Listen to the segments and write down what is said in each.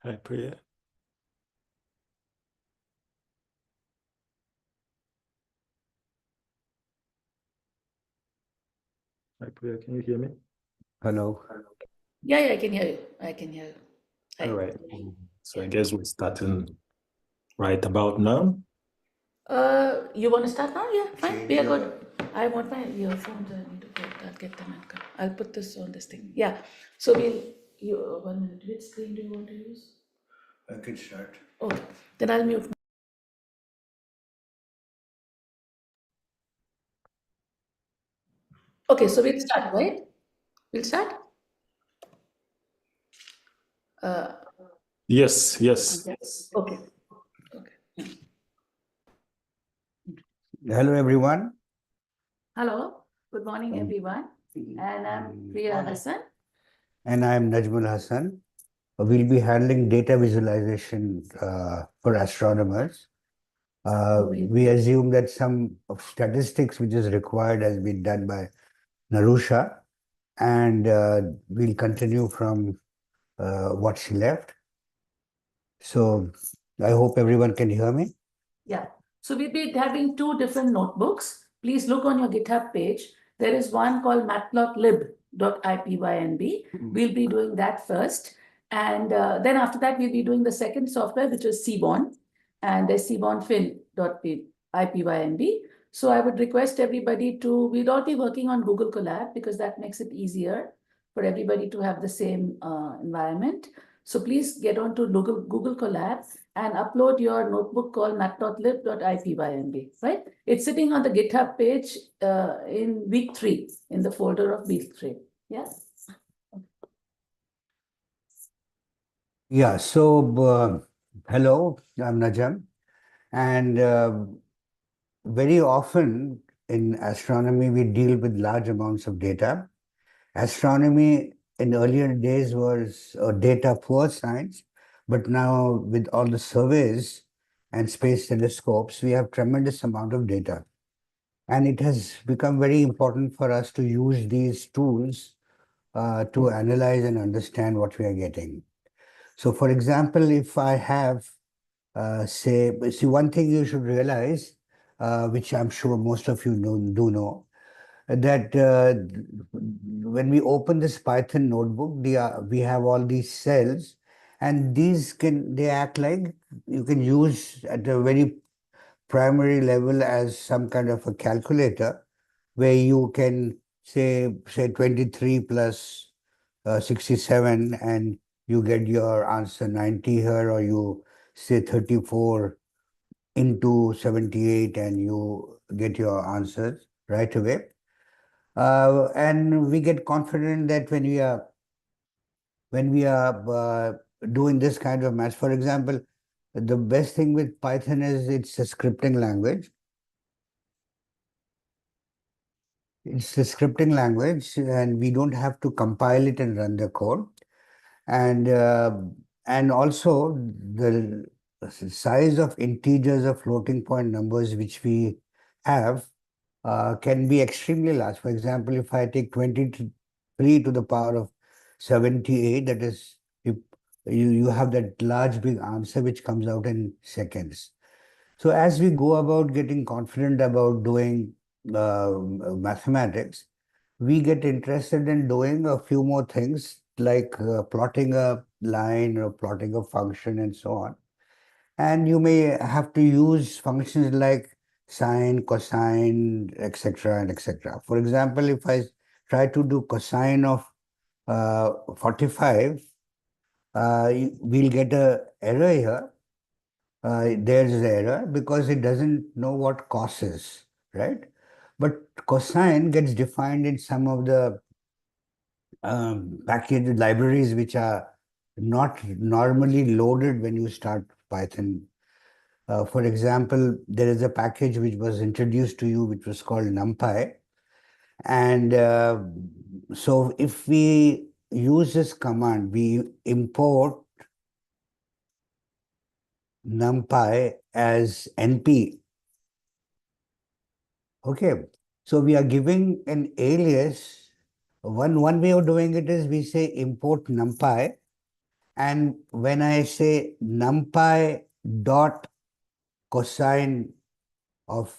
Hi, Priya. Hi, Priya, can you hear me? Hello. Yeah, I can hear you. I can hear you. Hi. All right. So I guess we're starting right about now. You want to start now? Yeah, fine. We are good. I want my earphones. I need to get. I'll get them and come. I'll put this on this thing. Yeah. So we'll. You 1 minute. Which screen do you want to use? I can start. Okay. Then I'll mute. Okay. So we'll start, right? We'll start. Uh, Yes, yes. okay. Okay. Hello, everyone. Hello. Good morning, everyone. And I'm Priya Hassan. And I'm Najmul Hassan. We'll be handling data visualization for astronomers. We assume that some of statistics which is required has been done by Narusha, and we'll continue from what she left. So I hope everyone can hear me. Yeah. So we'll be having two different notebooks. Please look on your GitHub page. There is one called matplotlib.ipynb. We'll be doing that first. And then after that, we'll be doing the second software, which is Seaborn. And there's seabornfin.ipynb. So I would request everybody to, we'll all be working on Google Colab because that makes it easier for everybody to have the same environment. So please get on to Google Colab and upload your notebook called matplotlib.ipynb, right? It's sitting on the GitHub page in week 3, in the folder of week 3. Yeah. Yeah, so hello, I'm Najam. And very often in astronomy, we deal with large amounts of data. Astronomy in earlier days was a data poor science, but now with all the surveys and space telescopes, we have tremendous amount of data. And it has become very important for us to use these tools to analyze and understand what we are getting. So for example, if I have, see, one thing you should realize, which I'm sure most of you do know, that when we open this Python notebook, we have all these cells, and they act like you can use at a very primary level as some kind of a calculator, where you can say 23 plus 67, and you get your answer 90 here, or you say 34 into 78 and you get your answers right away. And we get confident that when we are doing this kind of math, for example, the best thing with Python is it's a scripting language. It's a scripting language, and we don't have to compile it and run the code. And also the size of integers or floating point numbers which we have can be extremely large. For example, if I take 23 to the power of 78, that is, you have that large big answer which comes out in seconds. So as we go about getting confident about doing mathematics, we get interested in doing a few more things like plotting a line or plotting a function and so on. And you may have to use functions like sine, cosine, etc. and etc. For example, if I try to do cosine of 45, we'll get a error here. There's the error because it doesn't know what cos is, right? But cosine gets defined in some of the package libraries which are not normally loaded when you start Python. For example, there is a package which was introduced to you which was called NumPy. And so if we use this command, we import NumPy as NP. Okay, so we are giving an alias. One way of doing it is we say import NumPy, And when I say numpy dot cosine of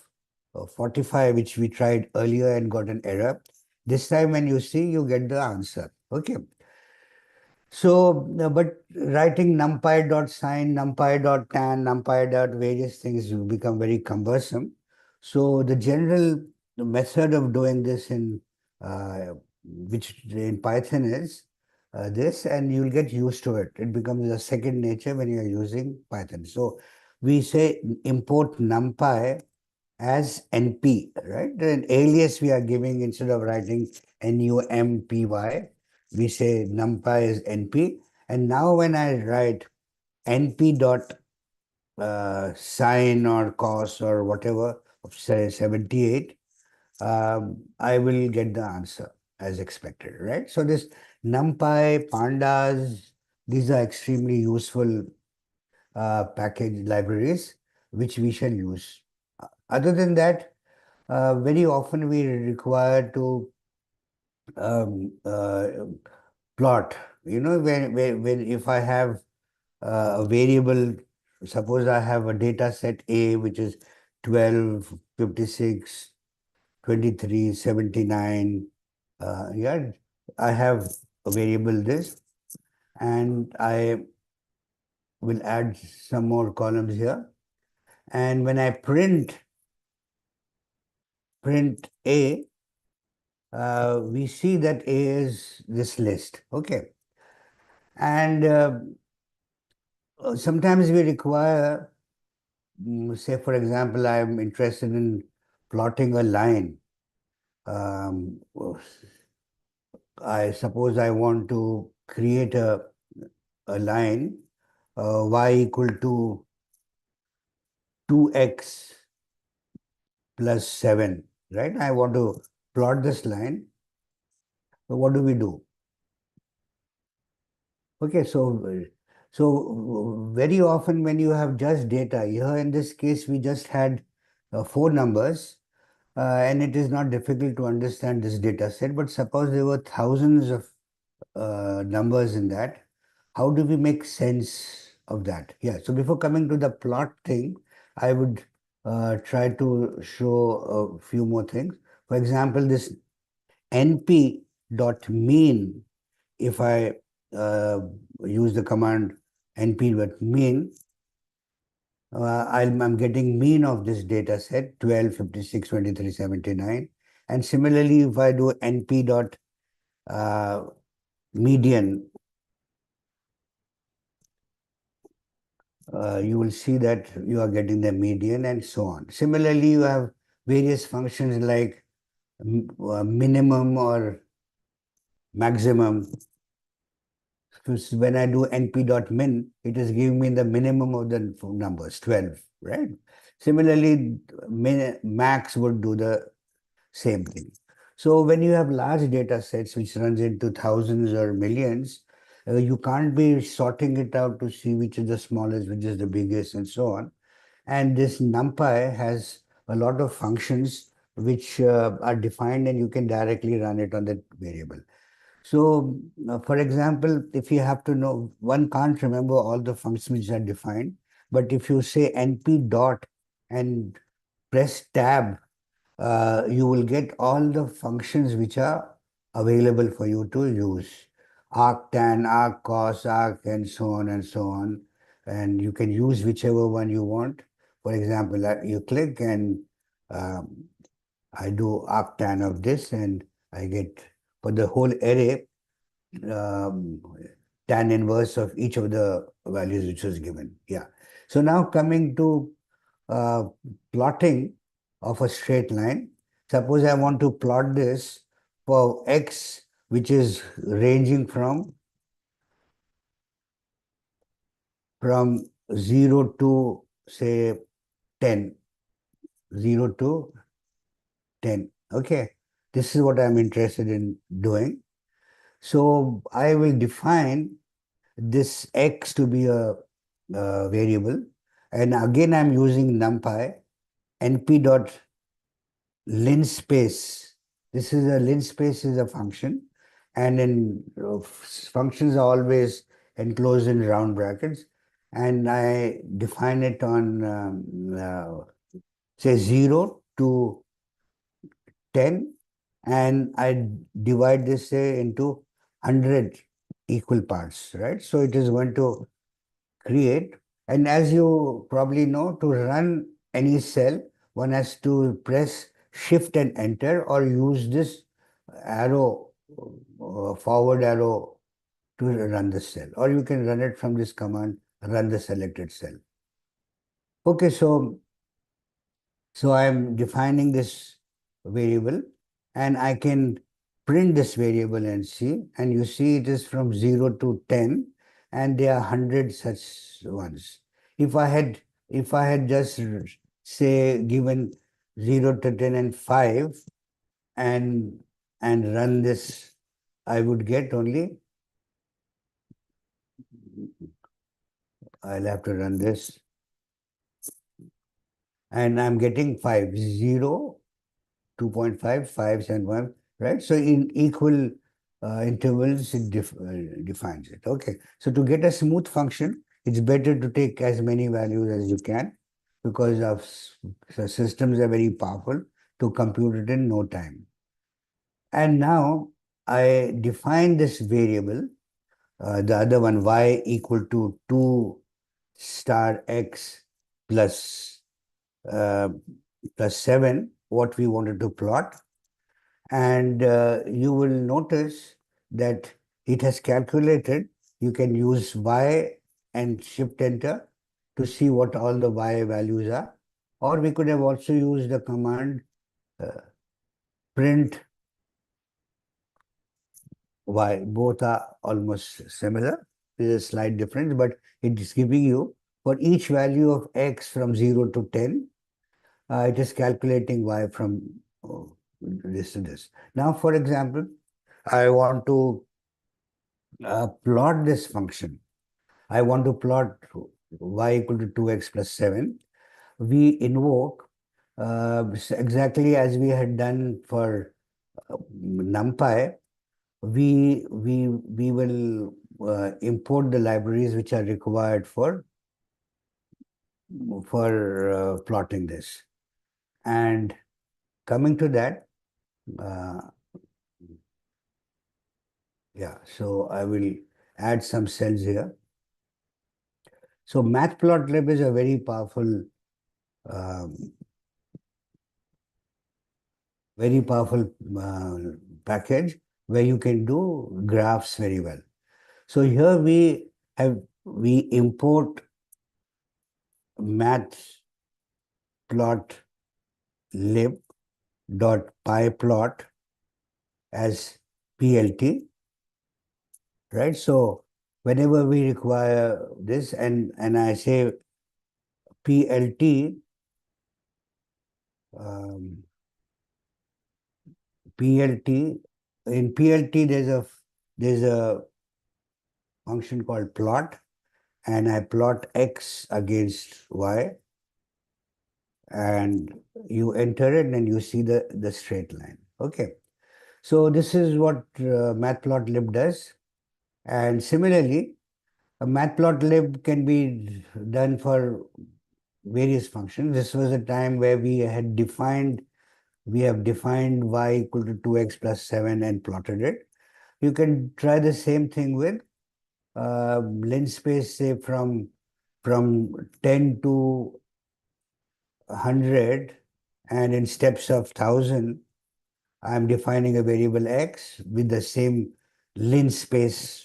45, which we tried earlier and got an error, this time when you see, you get the answer. Okay. So, but writing numpy dot sine, numpy dot tan, numpy dot various things will become very cumbersome. So the general method of doing this which in Python is this, and you'll get used to it. It becomes a second nature when you're using Python. So we say import numpy as NP, right? An alias we are giving instead of writing NUMPY, we say numpy is NP. And now when I write NP dot sine or cos or whatever of say 78, I will get the answer as expected, right? So this NumPy, pandas, these are extremely useful package libraries which we shall use. Other than that, very often we require to plot. You know, when if I have a variable, suppose I have a data set A, which is 12, 56, 23, 79. Yeah, I have a variable this, and I will add some more columns here. And when I print A, we see that A is this list. Okay. And sometimes we require, say, for example, I'm interested in plotting a line. I suppose I want to create a line y equal to 2x plus 7, right? I want to plot this line. So what do we do? Okay, so very often when you have just data, here in this case we just had 4 numbers, and it is not difficult to understand this data set, but suppose there were thousands of numbers in that. How do we make sense of that? Yeah, so before coming to the plot thing, I would try to show a few more things. For example, this np dot mean, if I use the command np dot mean, I'm getting mean of this data set 12, 56, 23, 79. And similarly, if I do np dot median, you will see that you are getting the median and so on. Similarly, you have various functions like minimum or maximum. So when I do np.min, it is giving me the minimum of the numbers, 12, right? Similarly, max would do the same thing. So when you have large data sets which runs into thousands or millions, you can't be sorting it out to see which is the smallest, which is the biggest, and so on. And this NumPy has a lot of functions which are defined, and you can directly run it on that variable. So, for example, if you have to know, one can't remember all the functions which are defined, but if you say np dot and press tab, you will get all the functions which are available for you to use. Arctan, arccos, arc, and so on and so on. And you can use whichever one you want. For example, you click and I do arctan of this, and I get for the whole array um, tan inverse of each of the values which was given. Yeah. So now coming to uh, plotting of a straight line. Suppose I want to plot this for x, which is ranging from 0 to say 10. 0 to 10. Okay. This is what I'm interested in doing. So I will define this x to be a variable. And again, I'm using numpy, np dot linspace. This is a linspace is a function, and in functions are always enclosed in round brackets, and I define it on say 0 to 10, and I divide this say into 100 equal parts, right? So it is going to create, and as you probably know, to run any cell, one has to press Shift and Enter, or use this arrow, forward arrow, to run the cell, or you can run it from this command, run the selected cell. Okay, so I am defining this variable, and I can print this variable and see, and you see it is from 0 to 10, and there are 100 such ones. If I had just say given 0 to 10 and 5 and run this, I would get only, I'll have to run this, and I'm getting 5, 0, 2.5, 5, 7.5, right? So in equal intervals, it defines it. Okay. So to get a smooth function, it's better to take as many values as you can, because of the systems are very powerful to compute it in no time. And now I define this variable, the other one, y equal to 2 star x plus 7, what we wanted to plot. And you will notice that it has calculated. You can use y and Shift Enter to see what all the y values are. Or we could have also used the command print y. Both are almost similar. There's a slight difference, but it is giving you for each value of x from 0 to 10, it is calculating y from this to this. Now, for example, I want to plot this function. I want to plot y equal to 2x plus 7. We invoke exactly as we had done for NumPy. We will import the libraries which are required for plotting this. And coming to that, yeah, so I will add some cells here. So Matplotlib is a very powerful package where you can do graphs very well. So here we import matplotlib.pyplot as PLT, right? So whenever we require this, and I say PLT, in PLT there's a function called plot, and I plot x against y, and you enter it and you see the straight line. Okay, so this is what Matplotlib does. And similarly, a Matplotlib can be done for various functions. This was a time where we have defined y equal to 2x plus 7 and plotted it. You can try the same thing with linspace, say from 10 to 100, and in steps of 1000, I'm defining a variable x with the same linspace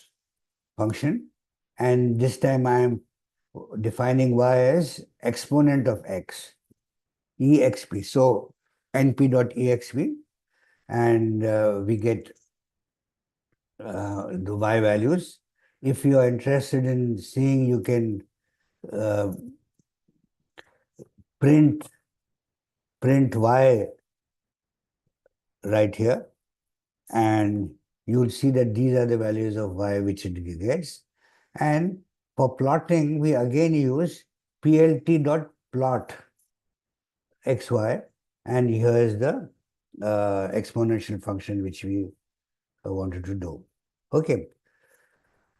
function, and this time I'm defining y as exponent of x, exp. So np.exp, and we get the y values. If you are interested in seeing, you can print y right here, and you'll see that these are the values of y which it gets. And for plotting, we again use plt.plot xy, and here is the exponential function which we wanted to do. Okay.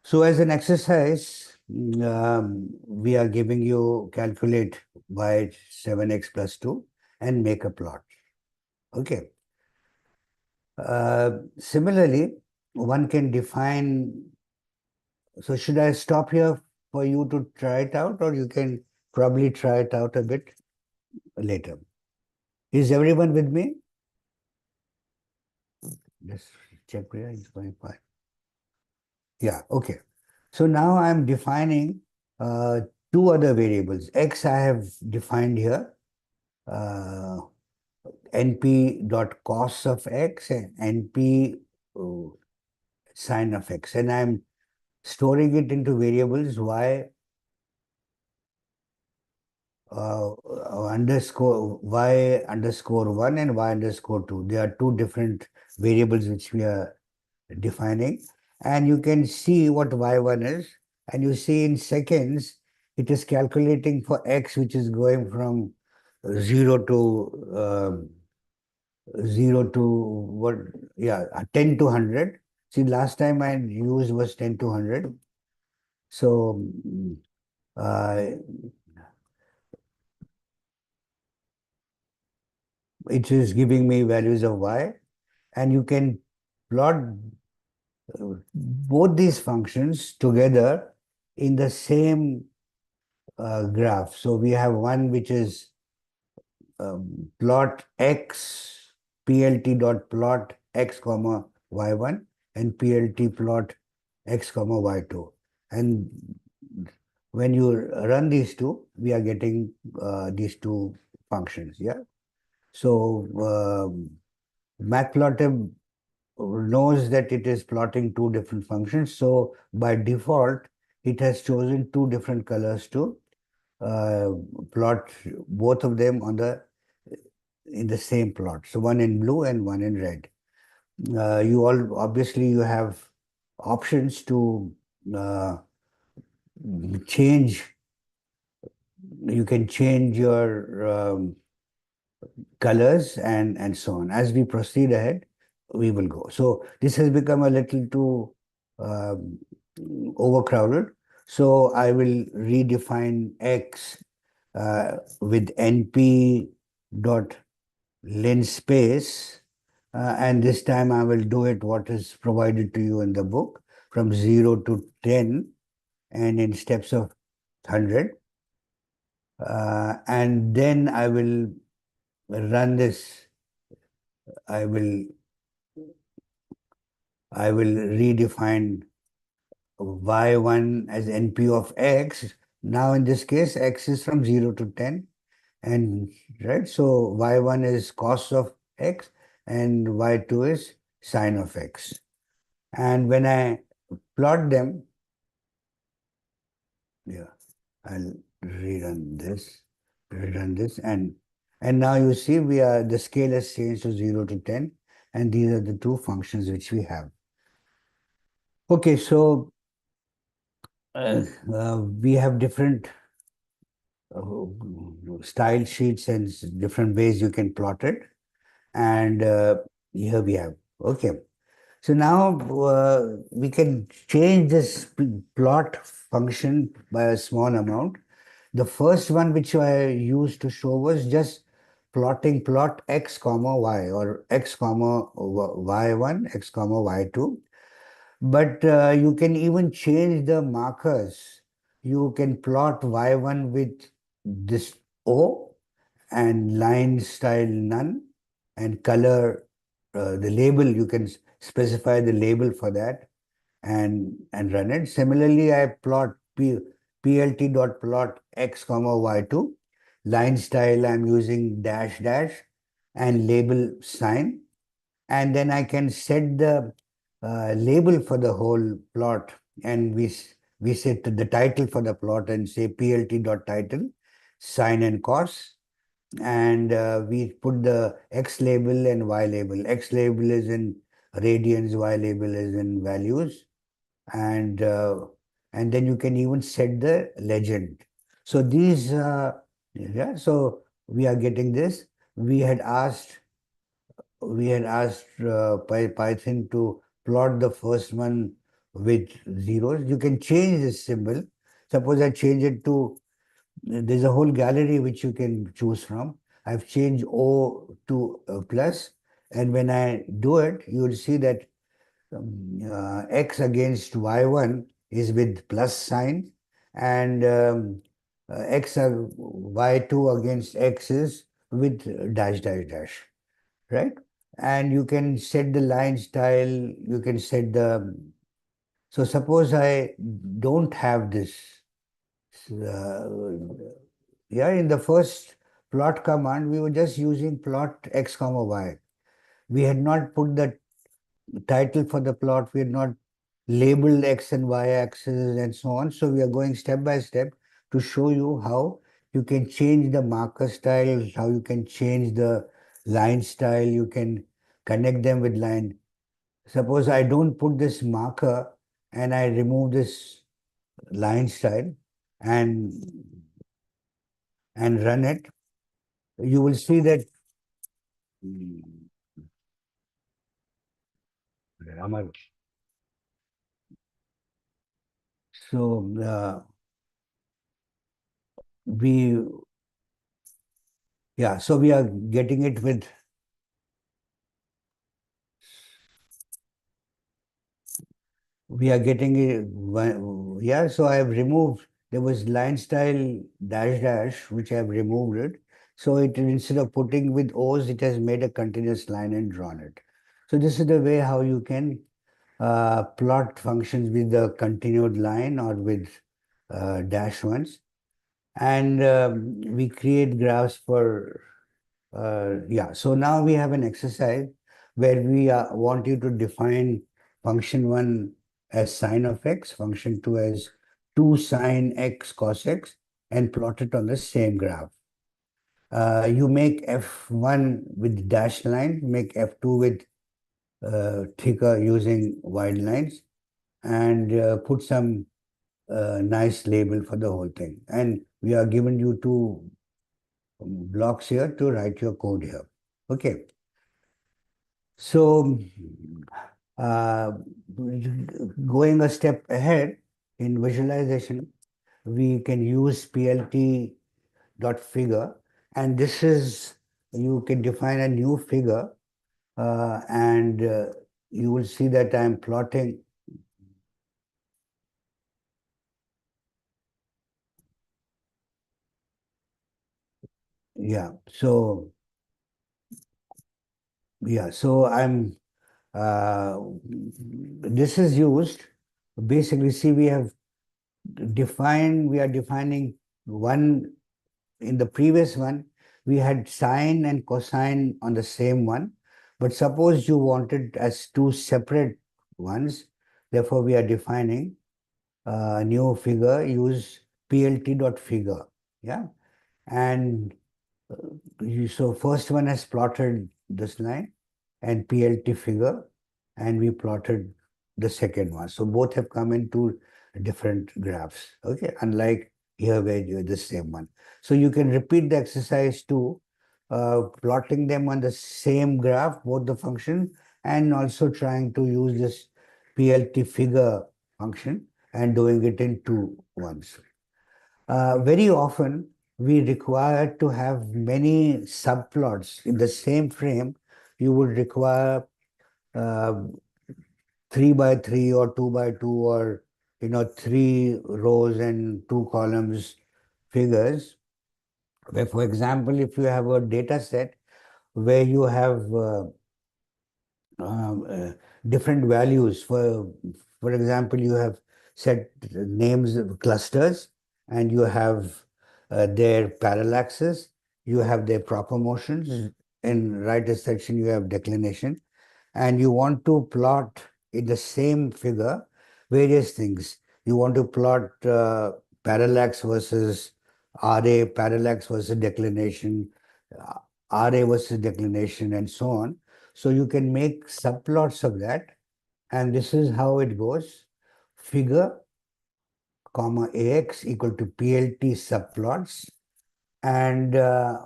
So as an exercise, we are giving you calculate y 7x plus 2 and make a plot. Okay. Similarly, one can define. So should I stop here for you to try it out, or you can probably try it out a bit later? Is everyone with me? Let's check where it's going fine. Yeah, okay. So now I'm defining two other variables. X I have defined here, uh, np dot cos of x and np sin of x. And I'm storing it into variables y underscore y underscore 1 and y underscore 2. They are two different variables which we are defining. And you can see what y1 is. And you see in seconds, it is calculating for x, which is going from 0 to 0 to what, yeah, 10 to 100. See, last time I used was 10 to 100. So it is giving me values of y, and you can plot both these functions together in the same graph. So we have one which is plot x, plt dot plot x comma y1 and plt plot x comma y2. And when you run these two, we are getting these two functions. Yeah. So Matplotlib knows that it is plotting two different functions. So by default, it has chosen two different colors to plot both of them on in the same plot. So one in blue and one in red. You all obviously you have options to change. You can change your colors and so on. As we proceed ahead, we will go. So this has become a little too overcrowded. So I will redefine X with NP dot linspace. And this time I will do it what is provided to you in the book from 0 to 10 and in steps of 100. And then I will run this. I will redefine y1 as np of x. Now in this case, x is from 0 to 10. And right, so y1 is cos of x and y2 is sin of x. And when I plot them, yeah, I'll rerun this, and now you see the scale has changed to 0 to 10, and these are the two functions which we have. Okay, so we have different style sheets and different ways you can plot it. And here we have, okay. So now we can change this plot function by a small amount. The first one which I used to show was just plot x comma y or x comma y1, x comma y2. But you can even change the markers. You can plot y1 with this O and line style none and color the label. You can specify the label for that and run it. Similarly, I plot plt dot plot x comma y2. Line style I'm using dash dash and label sign. And then I can set the label for the whole plot, and we set the title for the plot and say plt dot title, sin and cos, and we put the x label and y label. X label is in radians, y label is in values, and then you can even set the legend. So these, yeah, so we are getting this. We had asked Python to plot the first one with zeros. You can change this symbol. Suppose I change it to, there's a whole gallery which you can choose from. I've changed O to plus, and when I do it, you will see that x against y1 is with plus sign, and y2 against x is with dash dash dash, right? And you can set the line style, you can set the, so suppose I don't have this, uh, yeah, in the first plot command, we were just using plot x comma y. We had not put the title for the plot, we had not labeled x and y axis and so on. So we are going step by step to show you how you can change the marker style, how you can change the line style, you can connect them with line. Suppose I don't put this marker and I remove this line style and run it, you will see that so we so we are getting it with so I have removed, there was line style dash dash, which I have removed it. So it, instead of putting with O's, it has made a continuous line and drawn it. So this is the way how you can plot functions with the continued line or with dash ones. And we create graphs for, so now we have an exercise where we want you to define function 1 as sine of x, function 2 as 2 sine x cos x, and plot it on the same graph. You make f1 with dashed line, make f2 with thicker using wide lines, and put some nice label for the whole thing. And we are given you 2 blocks here to write your code here. Okay. So going a step ahead in visualization, we can use plt.figure, and this is, you can define a new figure, and you will see that I'm plotting. So I'm this is used, basically, see, we are defining one. In the previous one, we had sine and cosine on the same one, but suppose you wanted as 2 separate ones, therefore we are defining a new figure, use plt.figure, and so first one has plotted this line and PLT figure, and we plotted the second one. So both have come in 2 different graphs, okay, unlike here where you the same one. So you can repeat the exercise too, plotting them on the same graph, both the function, and also trying to use this PLT figure function and doing it in 2 ones. Very often, we require to have many subplots in the same frame. You would require 3 by 3 or 2 by 2, or 3 rows and 2 columns figures. Where, for example, if you have a data set where you have different values, for example, you have set names of clusters, and you have their parallaxes, you have their proper motions. In right section, you have declination, and you want to plot in the same figure various things. You want to plot parallax versus RA, parallax versus declination, RA versus declination, and so on. So you can make subplots of that, and this is how it goes. Figure, comma, AX equal to PLT subplots. And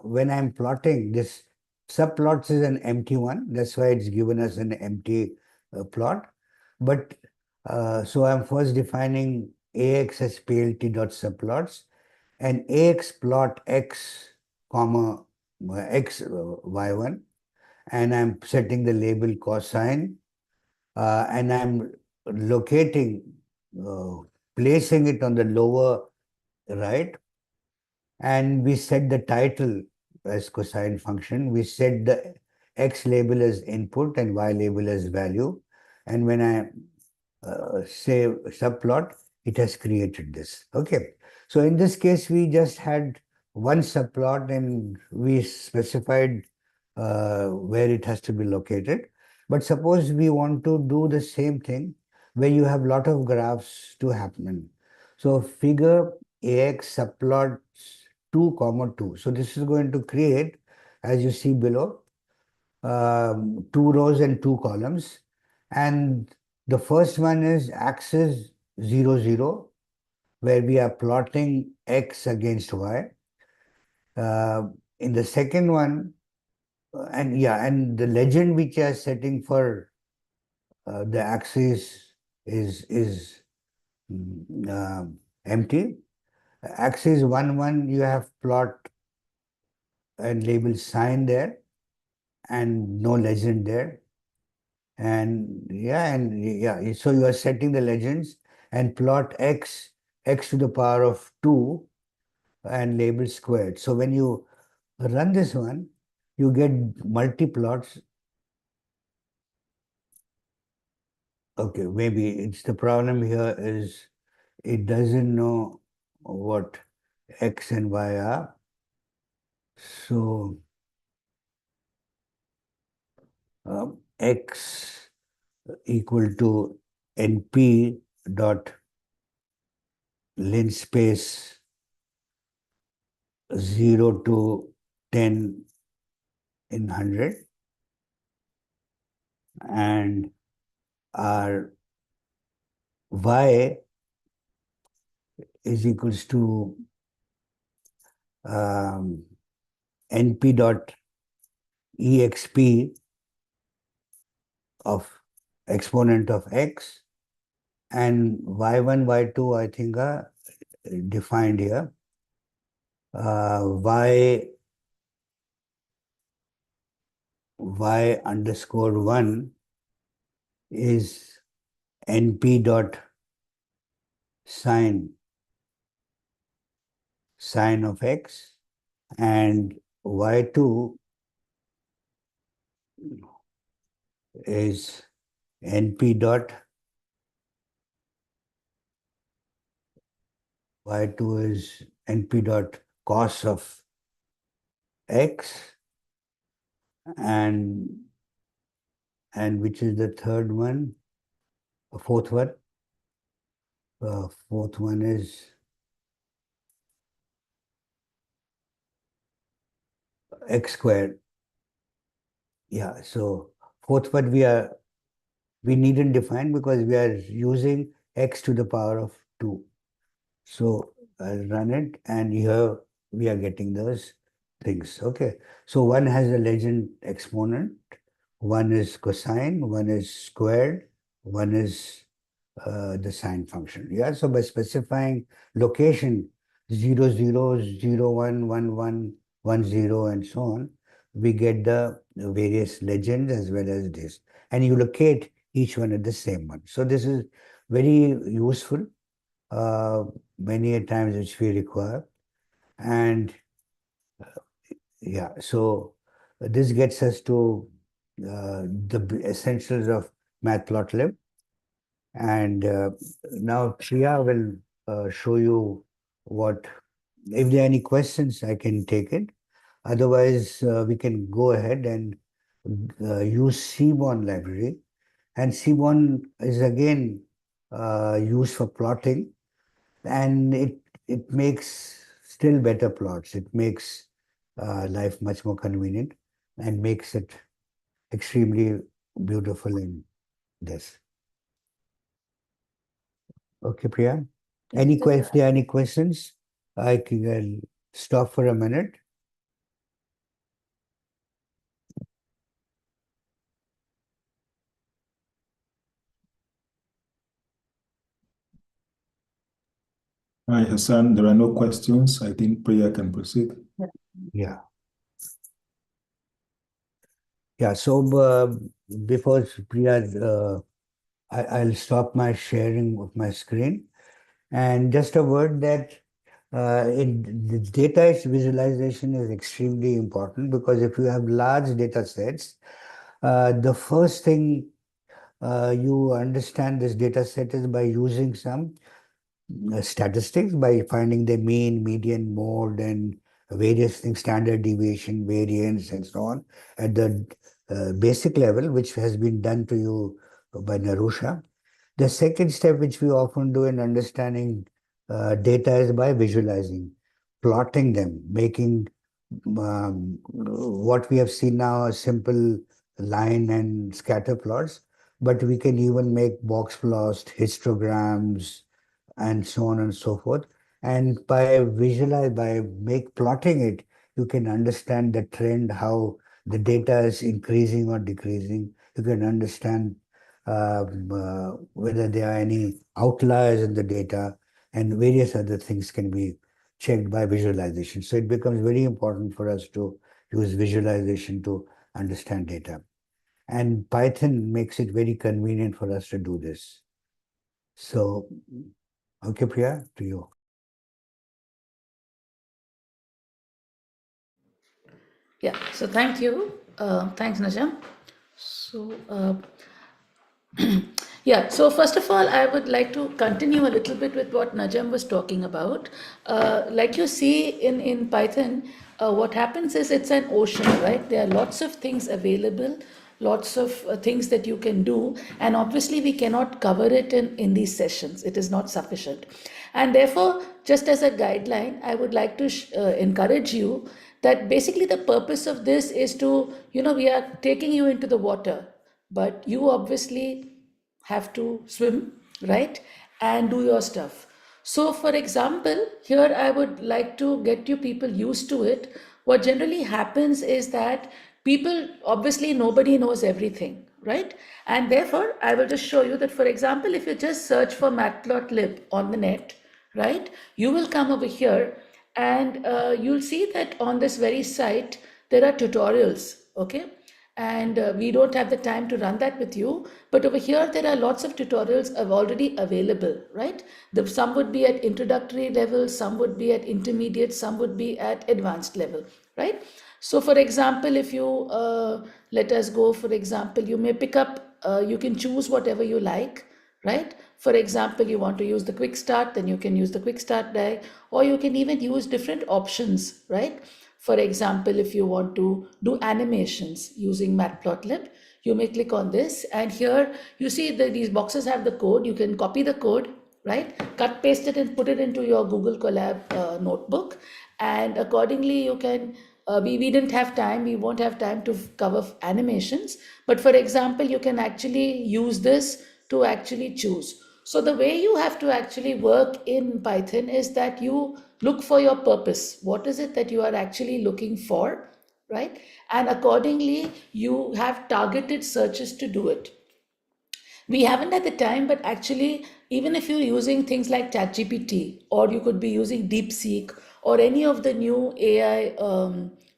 when I'm plotting this, subplots is an empty one. That's why it's given us an empty plot. But So I'm first defining AX as plt.subplots and AX plot X comma X Y1, and I'm setting the label cosine, and I'm locating, uh, placing it on the lower right, and we set the title as cosine function. We set the X label as input and Y label as value. And when I say subplot, it has created this. Okay. So in this case, we just had one subplot and we specified where it has to be located. But suppose we want to do the same thing where you have lot of graphs to happen. So figure AX subplots 2 comma 2. So this is going to create, as you see below, 2 rows and 2 columns. And the first one is axis 0, 0, where we are plotting X against Y. In the second one, and the legend which you are setting for the axis is empty. Axis 1, 1, you have plot and label sign there and no legend there. And yeah, so you are setting the legends and plot x to the power of 2 and label squared. So when you run this one, you get multi-plots. Okay, maybe it's the problem here is it doesn't know what x and y are. So x equal to np dot linspace 0 to 10 in 100, and our y is equals to np dot exp of exponent of x, and y1, y2 I think are defined here. Y underscore 1 is np dot sine of x, and y2 is np dot y2 is np dot cos of x, and which is the third one, fourth one. Fourth one is x squared. Yeah, so fourth one we needn't define because we are using x to the power of 2. So I'll run it, and here we are getting those things. Okay, so one has a legend exponent, one is cosine, one is squared, one is the sine function. Yeah, so by specifying location 0, 0, 0, 1, 1, 1, 1, 0, and so on, we get the various legends as well as this. And you locate each one at the same one. So this is very useful, many a times which we require. And yeah, so this gets us to the essentials of Matplotlib. And now Priya will show you what, if there are any questions, I can take it. Otherwise, we can go ahead and use Seaborn library. And Seaborn is again used for plotting, and it makes still better plots. It makes life much more convenient and makes it extremely beautiful in this. Okay, Priya. If there are any questions, I can stop for a minute. Hi, Hassan. There are no questions. I think Priya can proceed. Yeah. Yeah. So before Priya, I'll stop my sharing of my screen. And just a word that the data visualization is extremely important, because if you have large data sets, the first thing you understand this data set is by using some statistics, by finding the mean, median, mode, and various things, standard deviation, variance, and so on, at the basic level, which has been done to you by Narusha. The second step, which we often do in understanding data, is by visualizing, plotting them, making what we have seen now a simple line and scatter plots, but we can even make box plots, histograms, and so on and so forth. And by make plotting it, you can understand the trend, how the data is increasing or decreasing. You can understand whether there are any outliers in the data, and various other things can be checked by visualization. So it becomes very important for us to use visualization to understand data. And Python makes it very convenient for us to do this. So, okay, Priya, to you. Yeah, so thank you. Thanks, Najam. So, yeah, so first of all, I would like to continue a little bit with what Najam was talking about. Like you see in Python, what happens is it's an ocean, right? There are lots of things available, lots of things that you can do, and obviously we cannot cover it in these sessions. It is not sufficient. And therefore, just as a guideline, I would like to encourage you that basically the purpose of this is to, we are taking you into the water, but you obviously have to swim, right? And do your stuff. So, for example, here I would like to get you people used to it. What generally happens is that people, obviously, nobody knows everything, right? And therefore, I will just show you that, for example, if you just search for Matplotlib on the net, right, you will come over here and you'll see that on this very site, there are tutorials, okay? And we don't have the time to run that with you, but over here there are lots of tutorials already available, right? Some would be at introductory level, some would be at intermediate, some would be at advanced level, right? So for example, if you let us go, for example, you may pick up, you can choose whatever you like, right? For example, you want to use the quick start, then you can use the quick start die, or you can even use different options, right? For example, if you want to do animations using Matplotlib, you may click on this, and here you see that these boxes have the code. You can copy the code, right? Cut, paste it, and put it into your Google Colab notebook, and accordingly you can. We didn't have time, we won't have time to cover animations, but for example, you can actually use this to actually choose. So the way you have to actually work in Python is that you look for your purpose. What is it that you are actually looking for, right? And accordingly, you have targeted searches to do it. We haven't had the time, but actually, even if you're using things like ChatGPT, or you could be using DeepSeek, or any of the new AI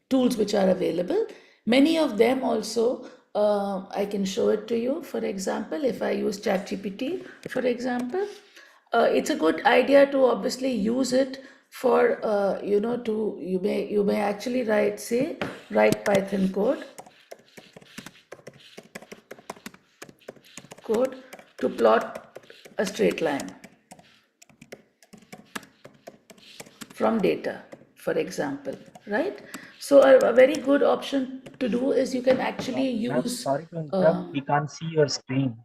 tools which are available, many of them also, I can show it to you. For example, if I use ChatGPT, for example, it's a good idea to obviously use it for, you may actually write Python code to plot a straight line from data, for example, right? So a very good option to do is you can actually Ma'am, use, sorry to interrupt. We can't see your screen.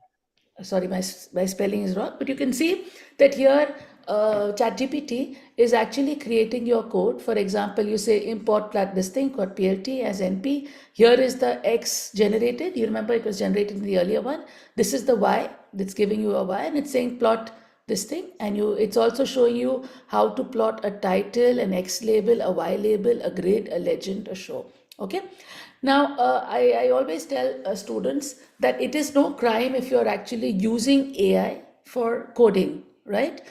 sorry, my spelling is wrong, but you can see that here ChatGPT is actually creating your code. For example, you say import this thing called PLT as NP. Here is the X generated. You remember it was generated in the earlier one. This is the Y that's giving you a Y, and it's saying plot this thing, and it's also showing you how to plot a title, an X label, a Y label, a grid, a legend, a show. Okay. Now, I always tell students that it is no crime if you're actually using AI for coding, right?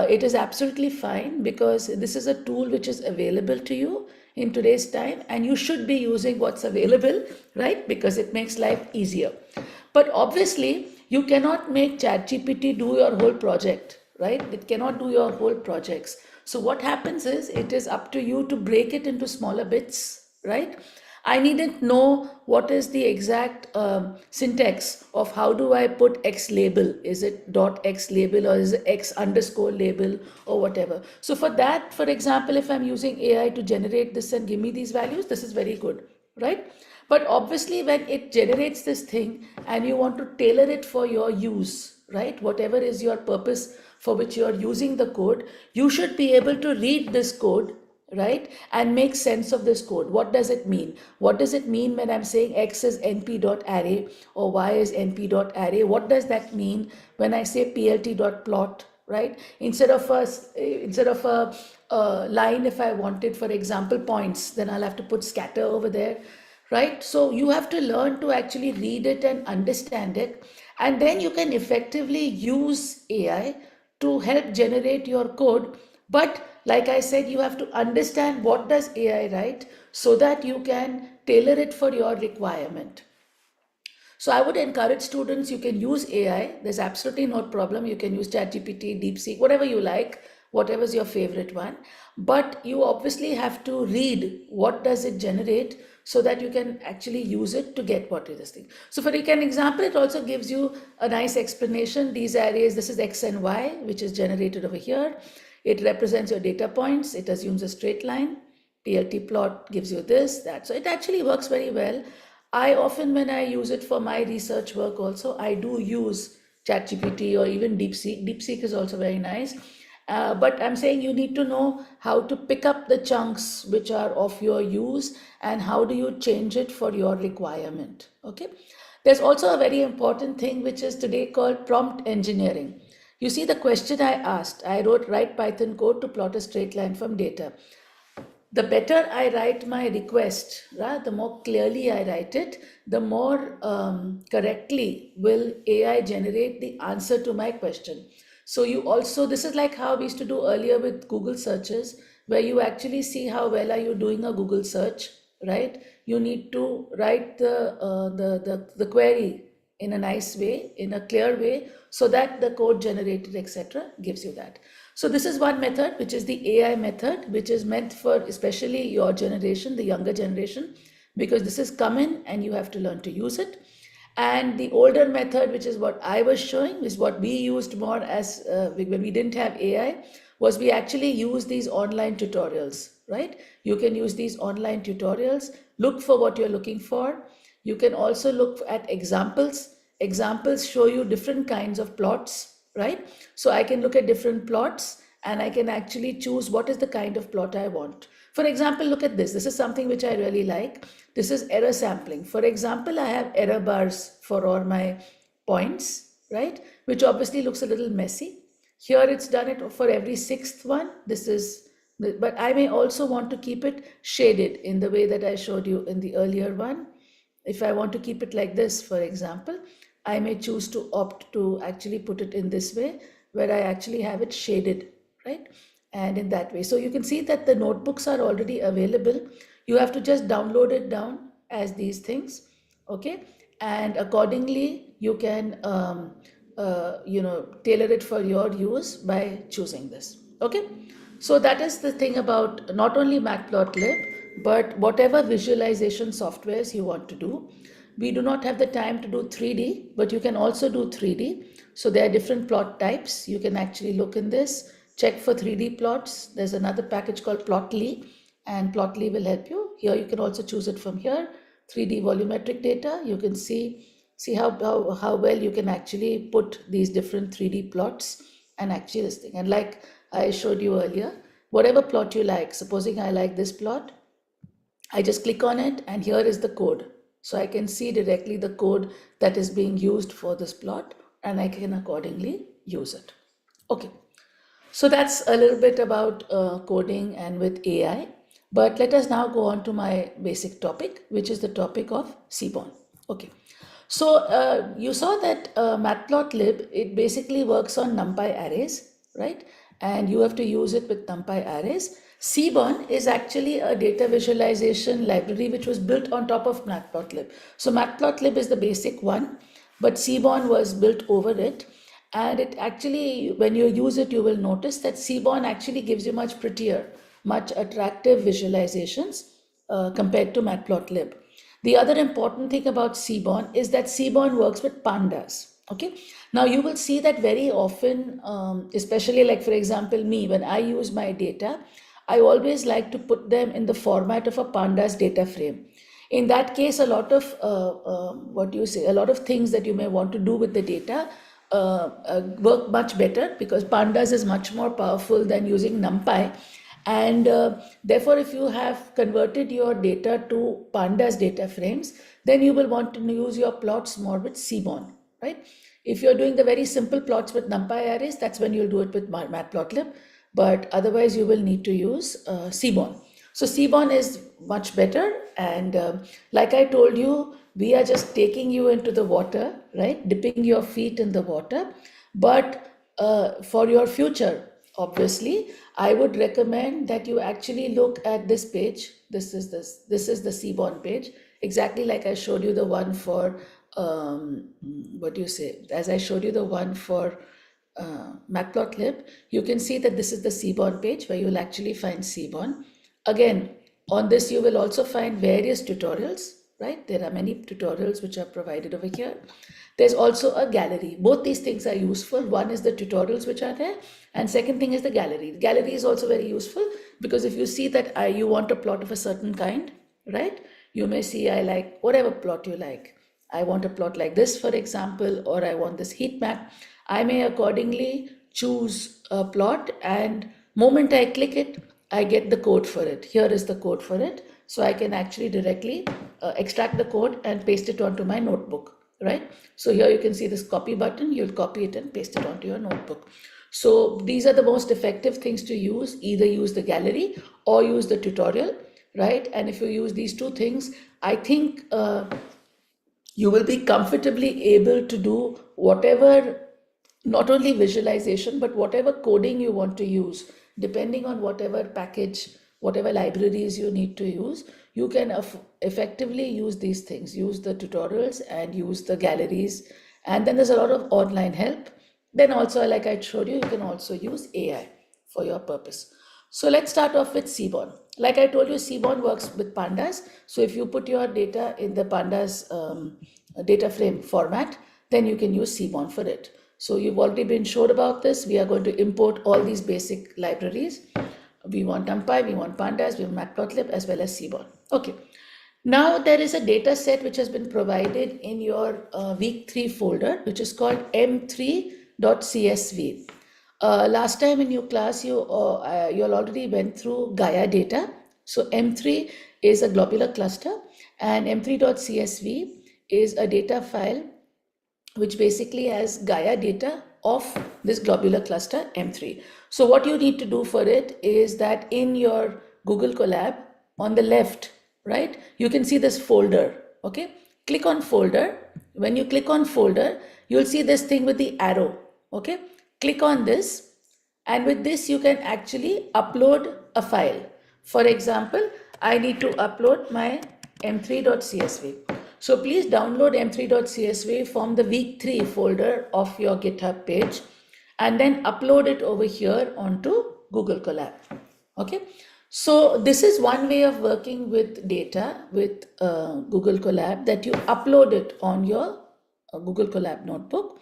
it is absolutely fine because this is a tool which is available to you in today's time, and you should be using what's available, right? Because it makes life easier. But obviously, you cannot make ChatGPT do your whole project, right? It cannot do your whole projects. So what happens is it is up to you to break it into smaller bits, right? I needn't know what is the exact syntax of how do I put X label. Is it dot X label or is it X underscore label or whatever? So for that, for example, if I'm using AI to generate this and give me these values, this is very good, right? But obviously when it generates this thing and you want to tailor it for your use, right? Whatever is your purpose for which you are using the code, you should be able to read this code, right, and make sense of this code. What does it mean? What does it mean when I'm saying X is np.array or Y is np.array? What does that mean when I say plt.plot, right? Instead of a line, if I wanted, for example, points, then I'll have to put scatter over there, right? So you have to learn to actually read it and understand it, and then you can effectively use AI to help generate your code. But like I said, you have to understand what does AI write so that you can tailor it for your requirement. So I would encourage students, you can use AI. There's absolutely no problem. You can use ChatGPT, DeepSeek, whatever you like, whatever's your favorite one. But you obviously have to read what does it generate so that you can actually use it to get what is this thing. So for an example, it also gives you a nice explanation. These arrays, this is X and Y, which is generated over here. It represents your data points. It assumes a straight line. PLT plot gives you this, that. So it actually works very well. I often, when I use it for my research work also, I do use ChatGPT or even DeepSeek. DeepSeek is also very nice. But I'm saying you need to know how to pick up the chunks which are of your use and how do you change it for your requirement, okay? There's also a very important thing which is today called prompt engineering. You see the question I asked, I wrote write Python code to plot a straight line from data. The better I write my request, right, the more clearly I write it, the more correctly will AI generate the answer to my question. So you also, this is like how we used to do earlier with Google searches, where you actually see how well are you doing a Google search, right? You need to write the query in a nice way, in a clear way, so that the code generated, etc., gives you that. So this is one method, which is the AI method, which is meant for especially your generation, the younger generation, because this is common and you have to learn to use it. And the older method, which is what I was showing, is what we used more as when we didn't have AI, was we actually use these online tutorials, right? You can use these online tutorials, look for what you're looking for. You can also look at examples. Examples show you different kinds of plots, right? So I can look at different plots and I can actually choose what is the kind of plot I want. For example, look at this. This is something which I really like. This is error sampling. For example, I have error bars for all my points, right? Which obviously looks a little messy. Here it's done it for every sixth one. This is, but I may also want to keep it shaded in the way that I showed you in the earlier one. If I want to keep it like this, for example, I may choose to opt to actually put it in this way, where I actually have it shaded, right? And in that way. So you can see that the notebooks are already available. You have to just download it down as these things, okay? And accordingly, you can, tailor it for your use by choosing this, okay? So that is the thing about not only Matplotlib, but whatever visualization softwares you want to do. We do not have the time to do 3D, but you can also do 3D. So there are different plot types. You can actually look in this, check for 3D plots. There's another package called Plotly, and Plotly will help you. Here you can also choose it from here. 3D volumetric data. You can see how well you can actually put these different 3D plots and actually this thing. And like I showed you earlier, whatever plot you like, supposing I like this plot, I just click on it and here is the code. So I can see directly the code that is being used for this plot and I can accordingly use it. Okay, so that's a little bit about coding and with AI. But let us now go on to my basic topic, which is the topic of Seaborn. Okay, so you saw that Matplotlib, it basically works on NumPy arrays, right? and you have to use it with NumPy arrays. Seaborn is actually a data visualization library which was built on top of Matplotlib. So Matplotlib is the basic one, but Seaborn was built over it. And it actually, when you use it, you will notice that Seaborn actually gives you much prettier, much attractive visualizations compared to Matplotlib. The other important thing about Seaborn is that Seaborn works with pandas. Okay. Now you will see that very often, especially like for example me, when I use my data, I always like to put them in the format of a pandas data frame. In that case, a lot of a lot of things that you may want to do with the data work much better, because pandas is much more powerful than using NumPy. And therefore, if you have converted your data to pandas data frames, then you will want to use your plots more with Seaborn, right? If you're doing the very simple plots with NumPy arrays, that's when you'll do it with Matplotlib. But otherwise, you will need to use Seaborn. So Seaborn is much better. And like I told you, we are just taking you into the water, right? Dipping your feet in the water. But for your future, obviously, I would recommend that you actually look at this page. This is the Seaborn page, exactly like I showed you the one for as I showed you the one for Matplotlib. You can see that this is the Seaborn page where you will actually find Seaborn. Again, on this you will also find various tutorials, right? There are many tutorials which are provided over here. There's also a gallery. Both these things are useful. One is the tutorials which are there, and second thing is the gallery. The gallery is also very useful, because if you see that you want a plot of a certain kind, right? You may see I like whatever plot you like. I want a plot like this, for example, or I want this heat map. I may accordingly choose a plot, and moment I click it, I get the code for it. Here is the code for it. So I can actually directly extract the code and paste it onto my notebook, right? So here you can see this copy button. You'll copy it and paste it onto your notebook. So these are the most effective things to use. Either use the gallery or use the tutorial, right? And if you use these two things, I think you will be comfortably able to do whatever, not only visualization, but whatever coding you want to use, depending on whatever package, whatever libraries you need to use. You can effectively use these things, use the tutorials and use the galleries. And then there's a lot of online help. Then also, like I showed you, you can also use AI for your purpose. So let's start off with Seaborn. Like I told you, Seaborn works with pandas. So if you put your data in the pandas data frame format, then you can use Seaborn for it. So you've already been showed about this. We are going to import all these basic libraries. We want NumPy, we want pandas, we want Matplotlib, as well as Seaborn. Okay. Now there is a data set which has been provided in your week 3 folder, which is called m3.csv. Last time in your class, you already went through Gaia data. So M3 is a globular cluster, and m3.csv is a data file which basically has Gaia data of this globular cluster M3. So what you need to do for it is that in your Google Colab on the left, right, you can see this folder. Okay, click on folder. When you click on folder, you'll see this thing with the arrow. Okay, click on this, and with this you can actually upload a file. For example, I need to upload my m3.csv. So please download m3.csv from the week 3 folder of your GitHub page, and then upload it over here onto Google Colab. Okay. So this is one way of working with data with Google Colab, that you upload it on your Google Colab notebook.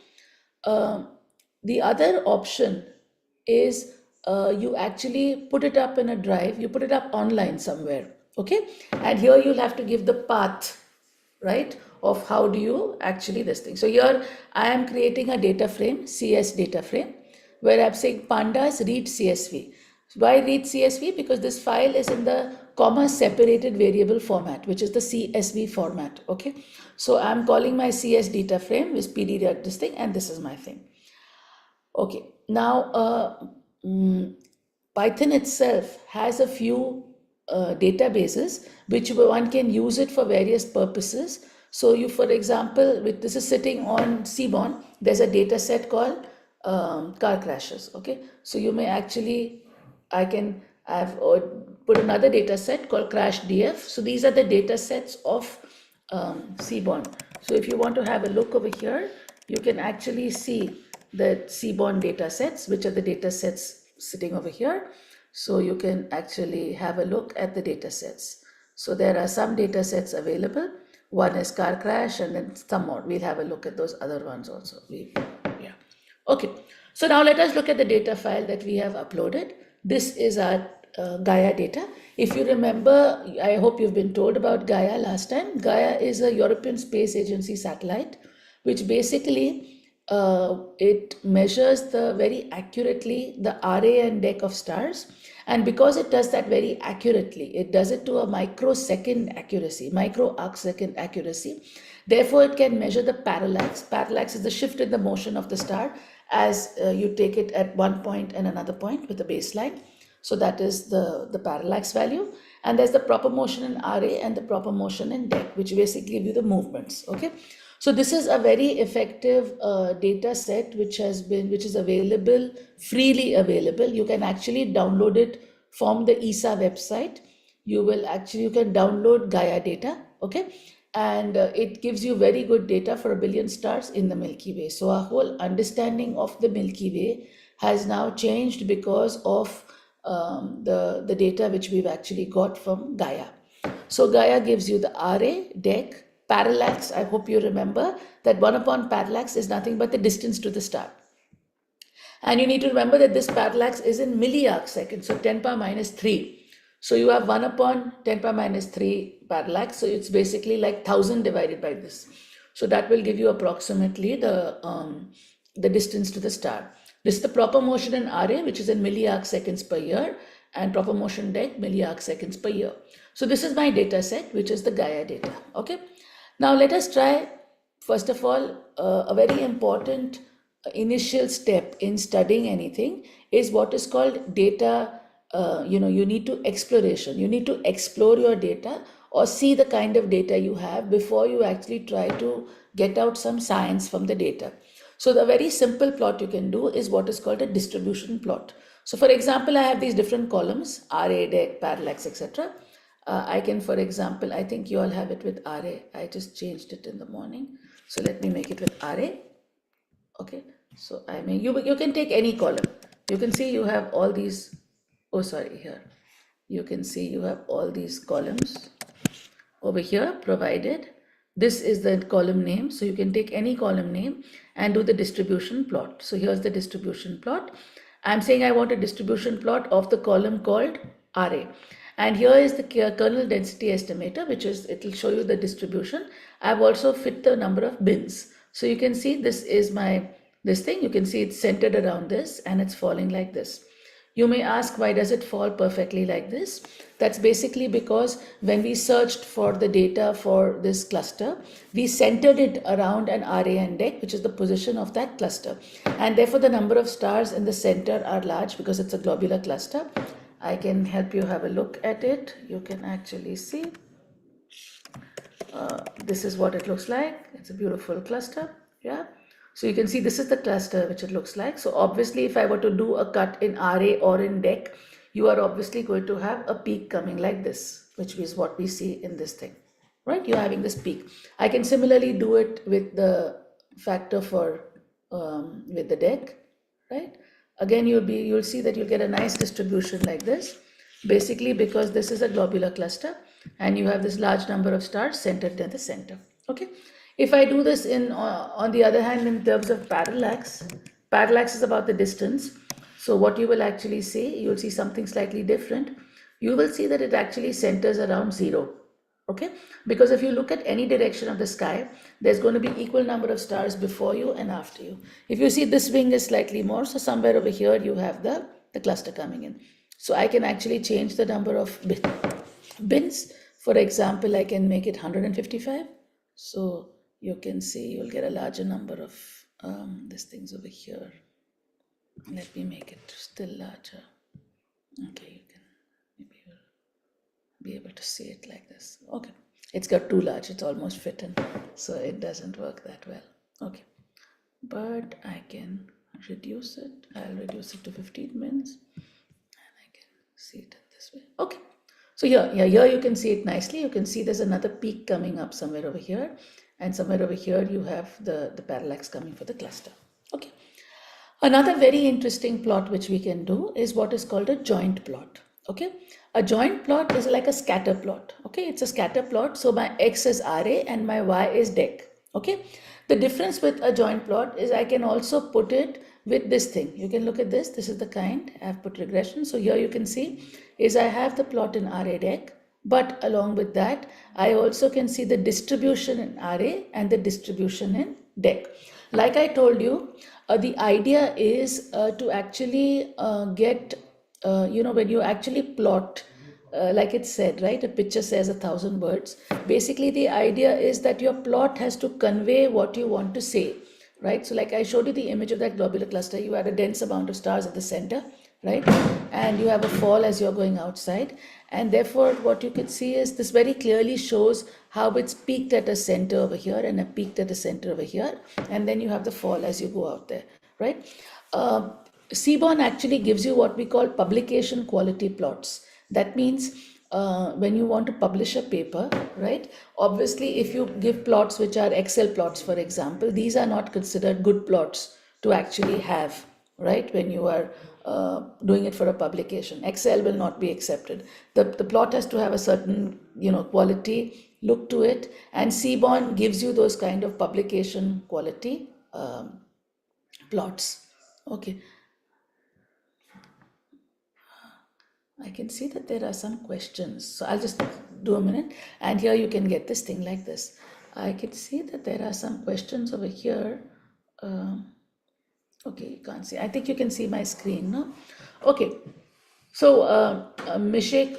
The other option is you actually put it up in a drive, you put it up online somewhere. Okay. And here you'll have to give the path, right, of how do you actually this thing. So here I am creating a data frame, CS data frame, where I'm saying pandas read CSV. Why read CSV? Because this file is in the comma separated variable format, which is the CSV format. Okay. So I'm calling my CS data frame with PD this thing, and this is my thing. Okay. Now Python itself has a few databases which one can use it for various purposes. So you, for example, this is sitting on Seaborn, there's a data set called car crashes. Okay, so you may actually, I've put another data set called crash DF. So these are the data sets of Seaborn. So if you want to have a look over here, you can actually see the Seaborn data sets, which are the data sets sitting over here. So you can actually have a look at the data sets. So there are some data sets available. One is car crash, and then some more. We'll have a look at those other ones also. Yeah. Okay. So now let us look at the data file that we have uploaded. This is our Gaia data. If you remember, I hope you've been told about Gaia last time. Gaia is a European Space Agency satellite, which basically it measures very accurately the array and deck of stars. And because it does that very accurately, it does it to a microsecond accuracy, micro arc second accuracy. Therefore, it can measure the parallax. Parallax is the shift in the motion of the star as you take it at one point and another point with a baseline. So that is the parallax value. And there's the proper motion in RA and the proper motion in deck, which basically give you the movements. Okay. So this is a very effective data set which is available, freely available. You can actually download it from the ESA website. You can download Gaia data, okay? And it gives you very good data for 1 billion stars in the Milky Way. So our whole understanding of the Milky Way has now changed because of the data which we've actually got from Gaia. So Gaia gives you the RA, deck, parallax. I hope you remember that 1 upon parallax is nothing but the distance to the star. And you need to remember that this parallax is in milliarc seconds, so 10 power minus 3. So you have 1 upon 10 power minus 3 parallax. So it's basically like 1000 divided by this. So that will give you approximately the distance to the star. This is the proper motion in RA, which is in milliarc seconds per year, and proper motion deck, milliarc seconds per year. So this is my data set, which is the Gaia data. Okay. Now let us try, first of all, a very important initial step in studying anything is what is called data. You need to exploration. You need to explore your data or see the kind of data you have before you actually try to get out some science from the data. So the very simple plot you can do is what is called a distribution plot. So for example, I have these different columns, RA, deck, parallax, etc. I can, for example, I think you all have it with RA. I just changed it in the morning. So let me make it with RA. Okay, so I mean, you can take any column. You can see you have all these, oh sorry, here. You can see you have all these columns over here provided. This is the column name. So you can take any column name and do the distribution plot. So here's the distribution plot. I'm saying I want a distribution plot of the column called RA. And here is the kernel density estimator, which is, it will show you the distribution. I've also fit the number of bins. So you can see this is this thing. You can see it's centered around this and it's falling like this. You may ask, why does it fall perfectly like this? That's basically because when we searched for the data for this cluster, we centered it around an RA and deck, which is the position of that cluster. And therefore the number of stars in the center are large because it's a globular cluster. I can help you have a look at it. You can actually see. This is what it looks like. It's a beautiful cluster. Yeah. So you can see this is the cluster which it looks like. So obviously if I were to do a cut in RA or in deck, you are obviously going to have a peak coming like this, which is what we see in this thing, right? You're having this peak. I can similarly do it with the factor for, with the deck, right? Again, you'll see that you'll get a nice distribution like this, basically because this is a globular cluster and you have this large number of stars centered in the center. Okay. If I do this on the other hand, in terms of parallax, parallax is about the distance. So what you will actually see, you'll see something slightly different. You will see that it actually centers around 0. Okay, because if you look at any direction of the sky, there's going to be equal number of stars before you and after you. If you see this wing is slightly more, so somewhere over here you have the cluster coming in. So I can actually change the number of bins. For example, I can make it 155. So you can see you'll get a larger number of these things over here. Let me make it still larger. Okay, you can maybe you'll be able to see it like this. Okay, it's got too large, it's almost fit in, so it doesn't work that well. Okay, but I can reduce it. I'll reduce it to 15 minutes and I can see it this way. Okay. So here you can see it nicely. You can see there's another peak coming up somewhere over here, and somewhere over here you have the parallax coming for the cluster. Okay. Another very interesting plot which we can do is what is called a joint plot. Okay. A joint plot is like a scatter plot. Okay. It's a scatter plot. So my X is RA and my Y is DEC. Okay. The difference with a joint plot is I can also put it with this thing. You can look at this. This is the kind I've put regression. So here you can see is I have the plot in RA DEC, but along with that, I also can see the distribution in RA and the distribution in DEC. Like I told you, the idea is to actually get, when you actually plot, like it said, right? A picture says 1,000 words. Basically, the idea is that your plot has to convey what you want to say, right? So like I showed you the image of that globular cluster, you had a dense amount of stars at the center, right? And you have a fall as you're going outside. And therefore, what you can see is this very clearly shows how it's peaked at a center over here and a peaked at a center over here. And then you have the fall as you go out there, right? Seaborn actually gives you what we call publication quality plots. That means when you want to publish a paper, right? Obviously, if you give plots which are Excel plots, for example, these are not considered good plots to actually have, right? When you are doing it for a publication, Excel will not be accepted. The plot has to have a certain, quality look to it, and Seaborn gives you those kind of publication quality plots. Okay. I can see that there are some questions. So I'll just do a minute. And here you can get this thing like this. I can see that there are some questions over here. Okay, you can't see. I think you can see my screen, no? Okay. So Mishek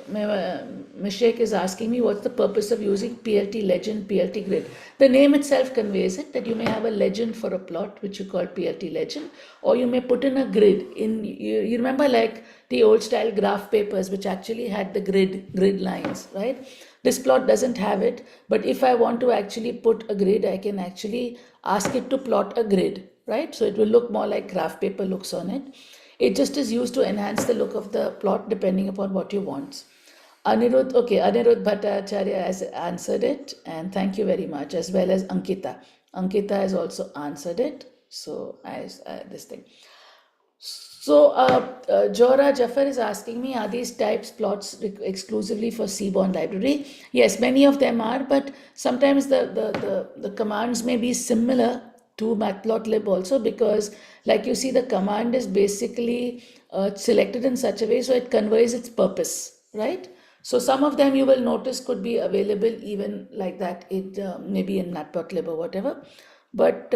is asking me what's the purpose of using PLT legend, PLT grid. The name itself conveys it, that you may have a legend for a plot, which you call PLT legend, or you may put in a grid. You remember like the old style graph papers, which actually had the grid lines, right? This plot doesn't have it, but if I want to actually put a grid, I can actually ask it to plot a grid, right? So it will look more like graph paper looks on it. It just is used to enhance the look of the plot depending upon what you want. Anirudh Bhattacharya has answered it, and thank you very much, as well as Ankita. Ankita has also answered it. So this thing. So Jora Jafar is asking me, are these types plots exclusively for Seaborn library? Yes, many of them are, but sometimes the commands may be similar to Matplotlib also, because like you see, the command is basically selected in such a way so it conveys its purpose, right? So some of them you will notice could be available even like that, it maybe in Matplotlib or whatever, but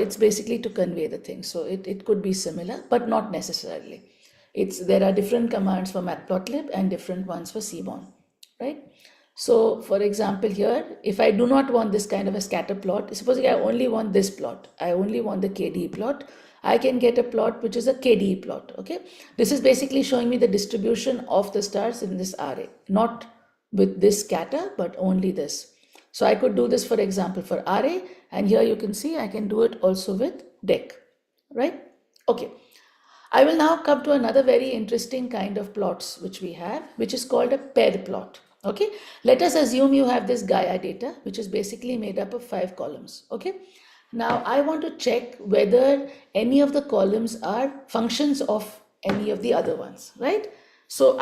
it's basically to convey the thing. So it could be similar, but not necessarily. There are different commands for Matplotlib and different ones for Seaborn, right? So for example here, if I do not want this kind of a scatter plot, supposing I only want this plot, I only want the KDE plot, I can get a plot which is a KDE plot, okay? This is basically showing me the distribution of the stars in this array, not with this scatter, but only this. So I could do this, for example, for array, and here you can see I can do it also with DEC, right? Okay. I will now come to another very interesting kind of plots which we have, which is called a paired plot. Okay, let us assume you have this Gaia data, which is basically made up of 5 columns. Okay, now I want to check whether any of the columns are functions of any of the other ones, right? So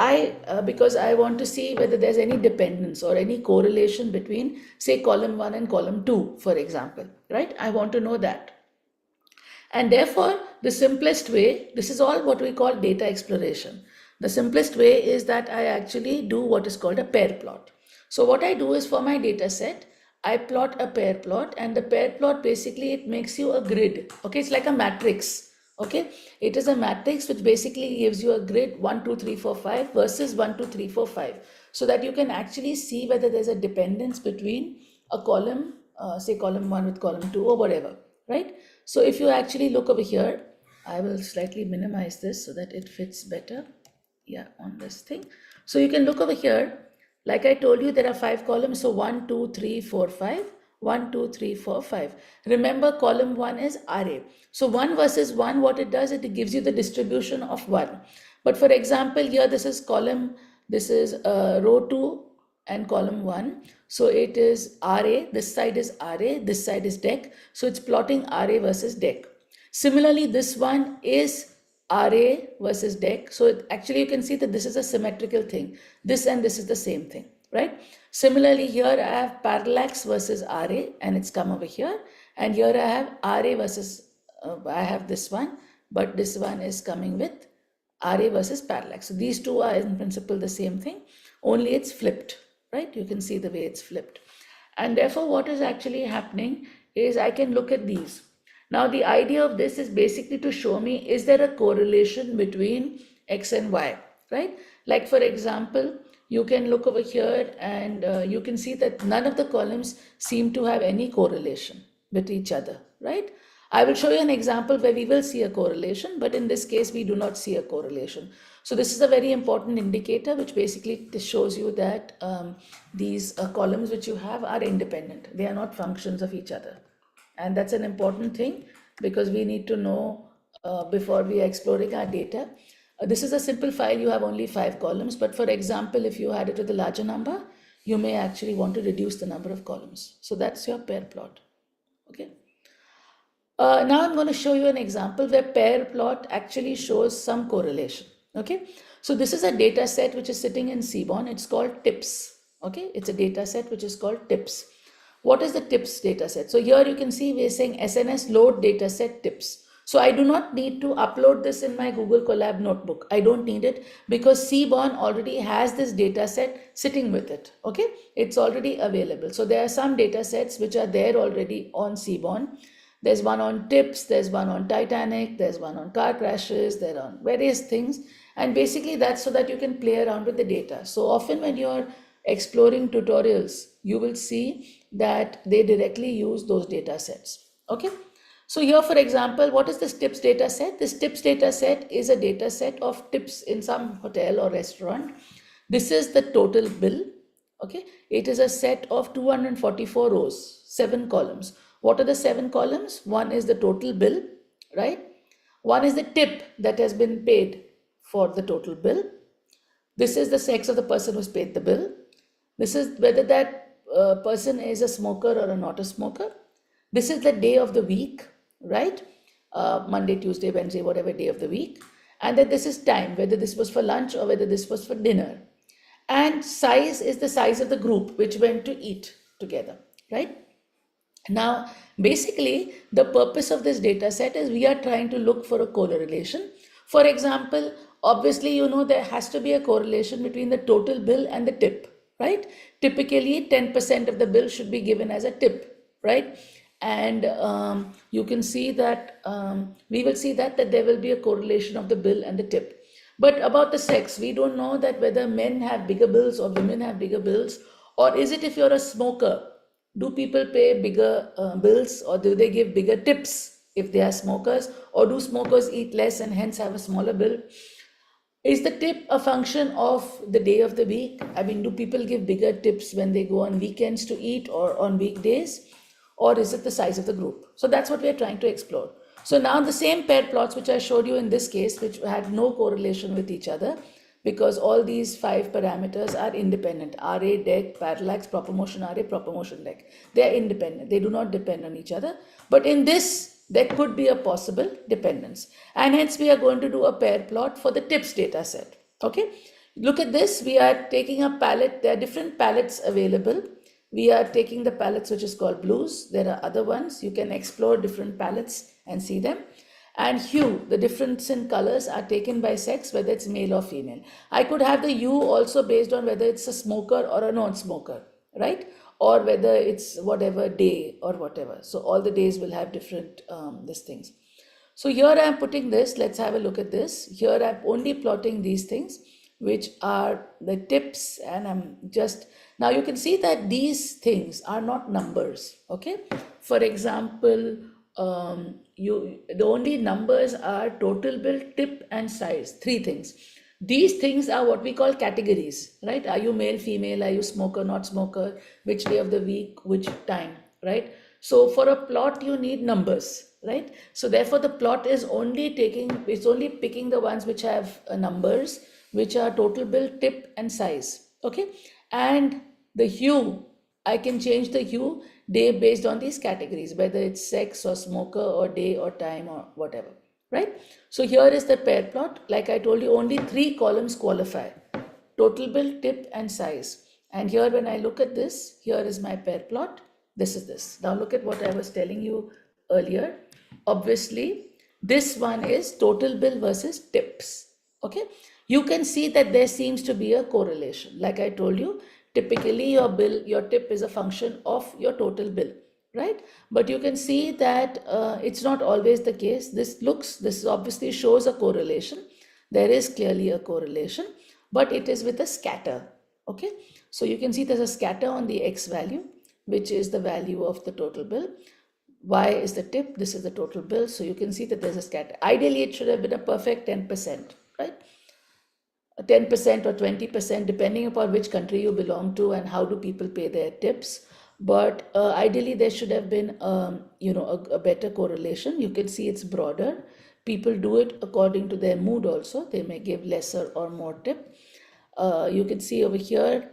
because I want to see whether there's any dependence or any correlation between, say, column 1 and column 2, for example, right? I want to know that. And therefore, the simplest way, this is all what we call data exploration. The simplest way is that I actually do what is called a pair plot. So what I do is, for my data set, I plot a pair plot, and the pair plot basically, it makes you a grid. Okay, it's like a matrix. Okay, it is a matrix which basically gives you a grid 1, 2, 3, 4, 5 versus 1, 2, 3, 4, 5, so that you can actually see whether there's a dependence between a column, say column 1 with column 2 or whatever, right? So if you actually look over here, I will slightly minimize this so that it fits better. Yeah, on this thing. So you can look over here. Like I told you, there are 5 columns. So 1, 2, 3, 4, 5. 1, 2, 3, 4, 5. Remember, column 1 is array. So 1 versus 1, what it does, it gives you the distribution of 1. But for example, here this is column, this is row 2 and column 1. So it is array, this side is array, this side is dec. So it's plotting array versus dec. Similarly, this one is array versus dec. So actually you can see that this is a symmetrical thing. This and this is the same thing, right? Similarly, here I have parallax versus array, and it's come over here. And here I have array versus, I have this one, but this one is coming with array versus parallax. So these two are in principle the same thing, only it's flipped, right? You can see the way it's flipped. And therefore, what is actually happening is I can look at these. Now, the idea of this is basically to show me, is there a correlation between X and Y, right? Like for example, you can look over here and you can see that none of the columns seem to have any correlation with each other, right? I will show you an example where we will see a correlation, but in this case, we do not see a correlation. So this is a very important indicator, which basically shows you that these columns which you have are independent. They are not functions of each other. And that's an important thing because we need to know before we are exploring our data. This is a simple file, you have only 5 columns, but for example, if you had it with a larger number, you may actually want to reduce the number of columns. So that's your pair plot, okay? Now I'm going to show you an example where pair plot actually shows some correlation, okay? So this is a data set which is sitting in Seaborn, it's called TIPS, okay? It's a data set which is called TIPS. What is the TIPS data set? So here you can see we're saying SNS load data set TIPS. So I do not need to upload this in my Google Colab notebook. I don't need it because Seaborn already has this data set sitting with it. Okay, it's already available. So there are some data sets which are there already on Seaborn. There's one on TIPS, there's one on Titanic, there's one on car crashes, there are various things. And basically that's so that you can play around with the data. So often when you're exploring tutorials, you will see that they directly use those data sets. Okay. So here, for example, what is this TIPS data set? This TIPS data set is a data set of tips in some hotel or restaurant. This is the total bill. Okay, it is a set of 244 rows, 7 columns. What are the 7 columns? One is the total bill, right? One is the tip that has been paid for the total bill. This is the sex of the person who's paid the bill. This is whether that person is a smoker or not a smoker. This is the day of the week, right? Monday, Tuesday, Wednesday, whatever day of the week. And then this is time, whether this was for lunch or whether this was for dinner. And size is the size of the group which went to eat together, right? Now, basically, the purpose of this data set is we are trying to look for a correlation. For example, obviously, you know, there has to be a correlation between the total bill and the tip, right? Typically, 10% of the bill should be given as a tip, right? And you can see that, we will see that there will be a correlation of the bill and the tip. But about the sex, we don't know that whether men have bigger bills or women have bigger bills, or is it if you're a smoker, do people pay bigger bills or do they give bigger tips if they are smokers, or do smokers eat less and hence have a smaller bill? Is the tip a function of the day of the week? I mean, do people give bigger tips when they go on weekends to eat or on weekdays? Or is it the size of the group? So that's what we're trying to explore. So now the same pair plots which I showed you in this case, which had no correlation with each other, because all these 5 parameters are independent. Array, dec, parallax, proper motion array, proper motion dec. They are independent. They do not depend on each other. But in this, there could be a possible dependence. And hence we are going to do a pair plot for the TIPS data set. Okay. Look at this. We are taking a palette. There are different palettes available. We are taking the palettes which is called blues. There are other ones. You can explore different palettes and see them. And hue, the difference in colors are taken by sex, whether it's male or female. I could have the hue also based on whether it's a smoker or a non-smoker, right? Or whether it's whatever day or whatever. So all the days will have different these things. So here I am putting this. Let's have a look at this. Here I'm only plotting these things, which are the tips, and I'm just, now you can see that these things are not numbers, okay? For example, the only numbers are total bill, tip, and size, 3 things. These things are what we call categories, right? Are you male, female? Are you smoker, not smoker? Which day of the week, which time? right? So for a plot, you need numbers, right? So therefore the plot is only picking the ones which have numbers, which are total bill, tip and size, okay? And the hue, I can change the hue day based on these categories, whether it's sex or smoker or day or time or whatever, right? So here is the pair plot. Like I told you, only 3 columns qualify: total bill, tip and size. And here when I look at this, here is my pair plot. This is this. Now look at what I was telling you earlier. Obviously, this one is total bill versus tips. Okay. You can see that there seems to be a correlation. Like I told you, typically your tip is a function of your total bill, right? But you can see that it's not always the case. This obviously shows a correlation. There is clearly a correlation, but it is with a scatter. Okay, so you can see there's a scatter on the X value, which is the value of the total bill. Y is the tip, this is the total bill. So you can see that there's a scatter. Ideally, it should have been a perfect 10%, right? 10% or 20%, depending upon which country you belong to and how do people pay their tips. But ideally, there should have been, a better correlation. You can see it's broader. People do it according to their mood also. They may give lesser or more tip. You can see over here,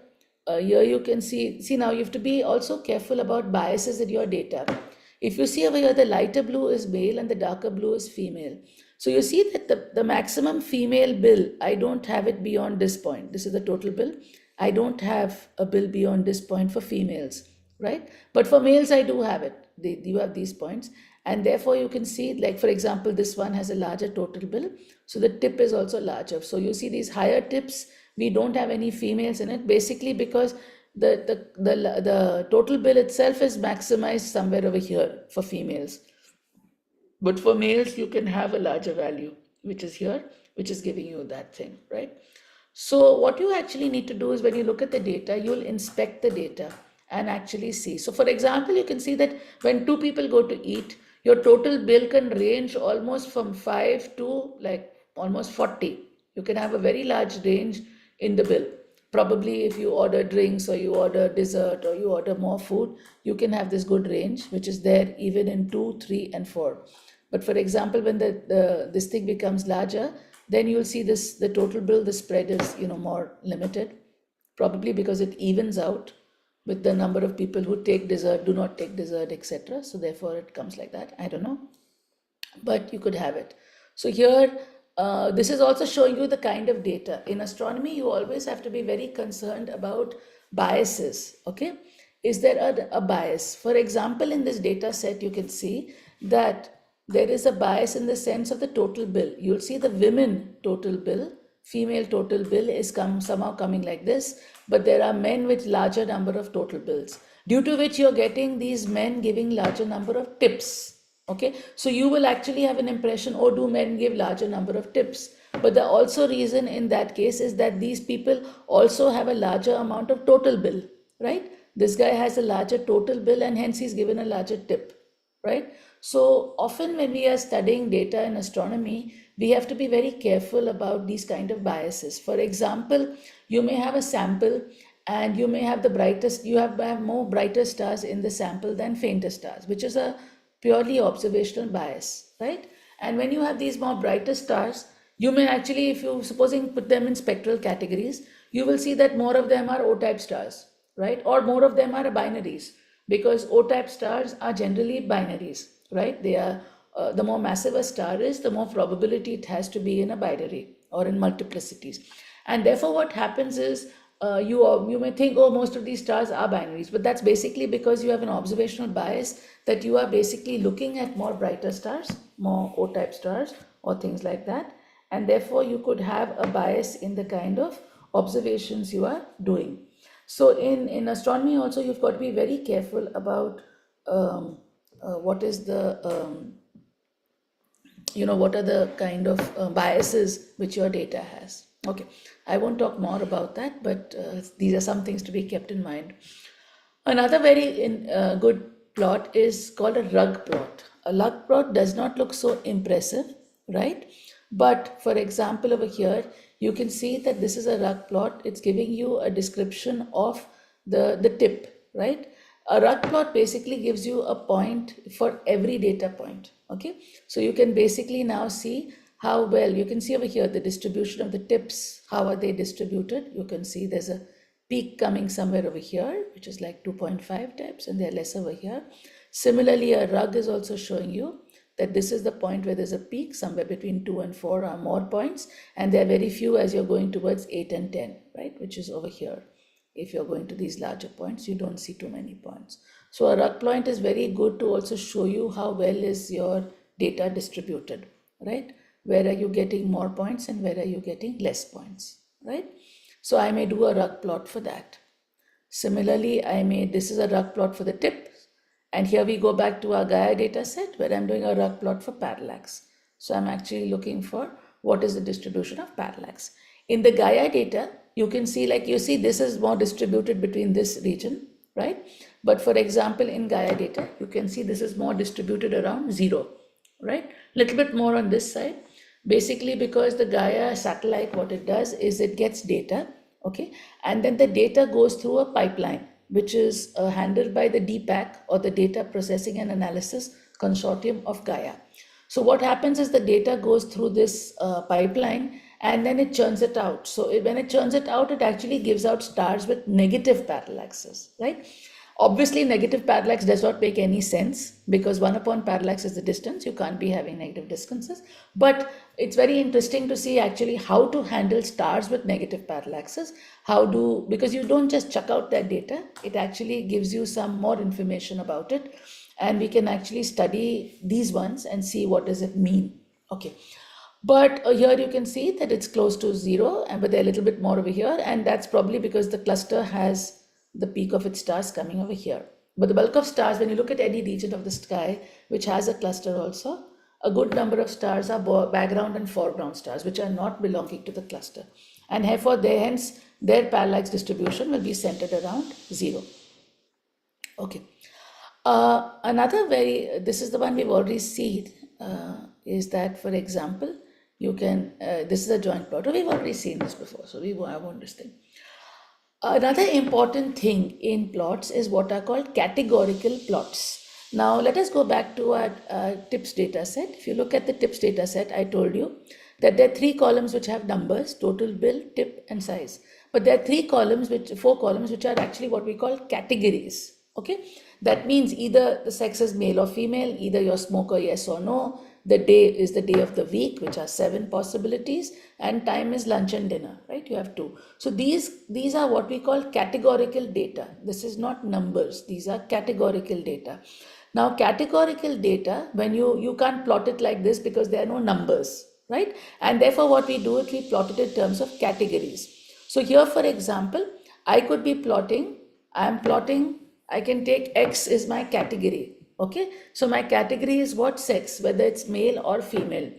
here you can see now you have to be also careful about biases in your data. If you see over here, the lighter blue is male and the darker blue is female. So you see that the maximum female bill, I don't have it beyond this point. This is the total bill. I don't have a bill beyond this point for females, right? But for males, I do have it. You have these points. And therefore you can see, like for example, this one has a larger total bill. So the tip is also larger. So you see these higher tips, we don't have any females in it, basically because the total bill itself is maximized somewhere over here for females. But for males, you can have a larger value, which is here, which is giving you that thing, right? So what you actually need to do is when you look at the data, you'll inspect the data and actually see. So for example, you can see that when 2 people go to eat, your total bill can range almost from 5 to like almost 40. You can have a very large range in the bill. Probably if you order drinks or you order dessert or you order more food, you can have this good range, which is there even in 2, 3 and 4. But for example, when this thing becomes larger, then you'll see the total bill, the spread is more limited, probably because it evens out with the number of people who take dessert, do not take dessert, etc. So therefore it comes like that. I don't know, but you could have it. So here, this is also showing you the kind of data. In astronomy, you always have to be very concerned about biases, okay? Is there a bias? For example, in this data set, you can see that there is a bias in the sense of the total bill. You'll see the women total bill, female total bill is somehow coming like this, but there are men with larger number of total bills, due to which you're getting these men giving larger number of tips. Okay, so you will actually have an impression, oh, do men give larger number of tips? But the also reason in that case is that these people also have a larger amount of total bill, right? This guy has a larger total bill and hence he's given a larger tip, right? So often when we are studying data in astronomy, we have to be very careful about these kind of biases. For example, you may have a sample and you may have you have more brighter stars in the sample than fainter stars, which is a purely observational bias, right? And when you have these more brighter stars, you may actually, if you supposing put them in spectral categories, you will see that more of them are O-type stars, right? Or more of them are binaries, because O-type stars are generally binaries, right? They are, the more massive a star is, the more probability it has to be in a binary or in multiplicities. And therefore what happens is, you may think, oh, most of these stars are binaries, but that's basically because you have an observational bias that you are basically looking at more brighter stars, more O-type stars or things like that. And therefore you could have a bias in the kind of observations you are doing. So in astronomy also, you've got to be very careful about what is the, what are the kind of biases which your data has. Okay, I won't talk more about that, but these are some things to be kept in mind. Another very good plot is called a rug plot. A rug plot does not look so impressive, right? But for example, over here, you can see that this is a rug plot. It's giving you a description of the tip, right? A rug plot basically gives you a point for every data point, okay? So you can basically now see how well, you can see over here the distribution of the tips, how are they distributed? You can see there's a peak coming somewhere over here, which is like 2.5 tips, and they're less over here. Similarly, a rug is also showing you that this is the point where there's a peak, somewhere between 2 and 4 or more points, and there are very few as you're going towards 8 and 10, right, which is over here. If you're going to these larger points, you don't see too many points. So a rug point is very good to also show you how well is your data distributed, right? Where are you getting more points and where are you getting less points, right? So I may do a rug plot for that. Similarly, this is a rug plot for the tip. And here we go back to our Gaia data set where I'm doing a rug plot for parallax. So I'm actually looking for what is the distribution of parallax. In the Gaia data, you can see, like you see, this is more distributed between this region, right? But for example, in Gaia data, you can see this is more distributed around 0, right? Little bit more on this side. Basically, because the Gaia satellite, what it does is it gets data, okay? And then the data goes through a pipeline, which is handled by the DPAC, or the Data Processing and Analysis Consortium of Gaia. So what happens is the data goes through this pipeline and then it churns it out. So when it churns it out, it actually gives out stars with negative parallaxes, right? Obviously, negative parallax does not make any sense because 1 upon parallax is the distance. You can't be having negative distances. But it's very interesting to see actually how to handle stars with negative parallaxes. Because you don't just chuck out that data, it actually gives you some more information about it. And we can actually study these ones and see what does it mean. Okay. But here you can see that it's close to 0, but they're a little bit more over here. And that's probably because the cluster has the peak of its stars coming over here. But the bulk of stars, when you look at any region of the sky, which has a cluster also, a good number of stars are background and foreground stars, which are not belonging to the cluster. And therefore, hence, their parallax distribution will be centered around 0. Okay. This is the one we've already seen, is that, for example, you can, this is a joint plot. We've already seen this before, so I won't this thing. Another important thing in plots is what are called categorical plots. Now, let us go back to our TIPS data set. If you look at the TIPS data set, I told you that there are 3 columns which have numbers: total, bill, tip, and size. But there are 4 columns which are actually what we call categories. Okay, that means either the sex is male or female, either you're smoker, yes or no. The day is the day of the week, which are 7 possibilities, and time is lunch and dinner, right? You have 2. So these are what we call categorical data. This is not numbers. These are categorical data. Now, categorical data, when you can't plot it like this because there are no numbers, right? And therefore, what we do is we plot it in terms of categories. So here, for example, I could be plotting, I can take X is my category. Okay, so my category is what? Sex, whether it's male or female.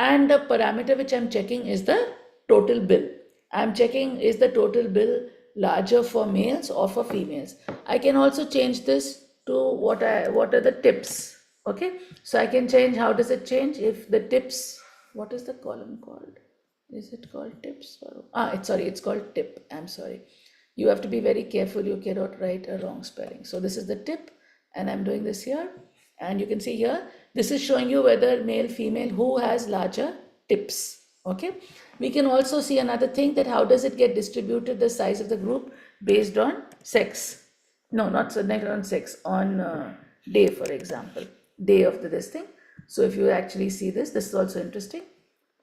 And the parameter which I'm checking is the total bill. I'm checking, is the total bill larger for males or for females? I can also change this to what are the tips. Okay, so I can change, how does it change? If the tips, what is the column called? Is it called tips? It's called tip. I'm sorry. You have to be very careful. You cannot write a wrong spelling. So this is the tip. And I'm doing this here, and you can see here, this is showing you whether male, female, who has larger tips. Okay. We can also see another thing, that how does it get distributed, the size of the group, based on sex. No, not on sex, on day, for example, day of this thing. So if you actually see this is also interesting.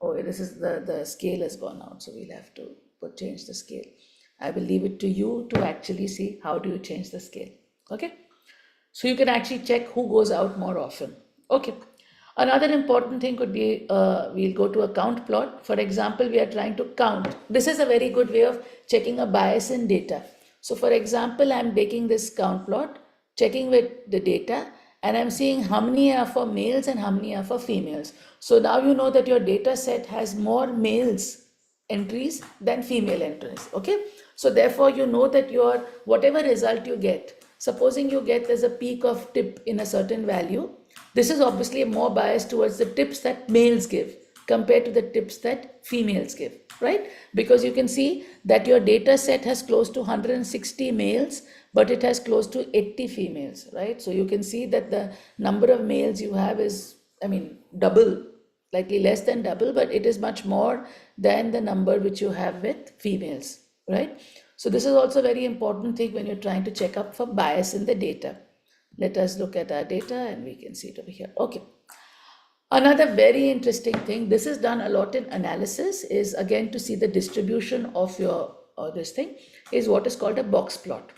Oh, this is the scale has gone out, so we'll have to change the scale. I will leave it to you to actually see how do you change the scale. Okay. So you can actually check who goes out more often. Okay. Another important thing could be, we'll go to a count plot. For example, we are trying to count. This is a very good way of checking a bias in data. So for example, I'm taking this count plot, checking with the data, and I'm seeing how many are for males and how many are for females. So now you know that your data set has more males entries than female entries. Okay. So therefore, you know that your whatever result you get, supposing you get there's a peak of tip in a certain value, this is obviously more biased towards the tips that males give. compared to the tips that females give, right? Because you can see that your data set has close to 160 males, but it has close to 80 females, right? So you can see that the number of males you have is, I mean, double, likely less than double, but it is much more than the number which you have with females, right? So this is also a very important thing when you're trying to check up for bias in the data. Let us look at our data and we can see it over here. Okay. Another very interesting thing, this is done a lot in analysis, is again to see the distribution of your, this thing, is what is called a box plot.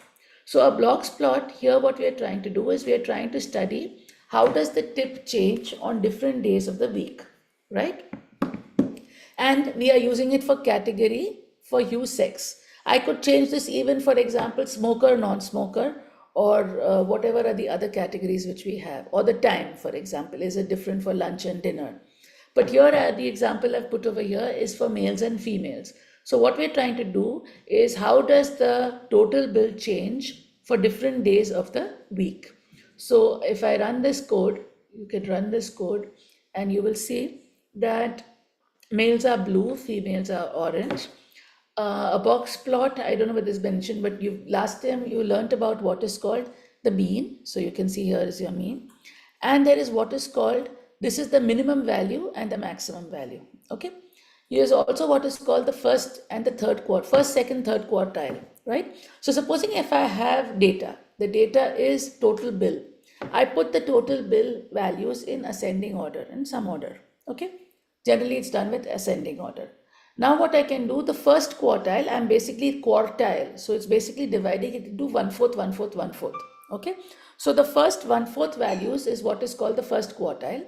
So a box plot, here what we are trying to do is we are trying to study how does the tip change on different days of the week, right? And we are using it for category for hue sex. I could change this even, for example, smoker, non-smoker, or whatever are the other categories which we have, or the time, for example, is it different for lunch and dinner? But here the example I've put over here is for males and females. So what we're trying to do is how does the total bill change for different days of the week? So if I run this code, you can run this code and you will see that males are blue, females are orange. A box plot, I don't know whether it's mentioned, but last time you learned about what is called the mean. So you can see here is your mean. And there is what is called, this is the minimum value and the maximum value. Okay. Here's also what is called the first and the third quartile, first, second, third quartile, right? So supposing if I have data, the data is total bill. I put the total bill values in ascending order, in some order. Okay. Generally it's done with ascending order. Now what I can do, the first quartile, I'm basically quartile. So it's basically dividing it into 1/4, 1/4, 1/4. Okay. So the first 1/4 values is what is called the first quartile.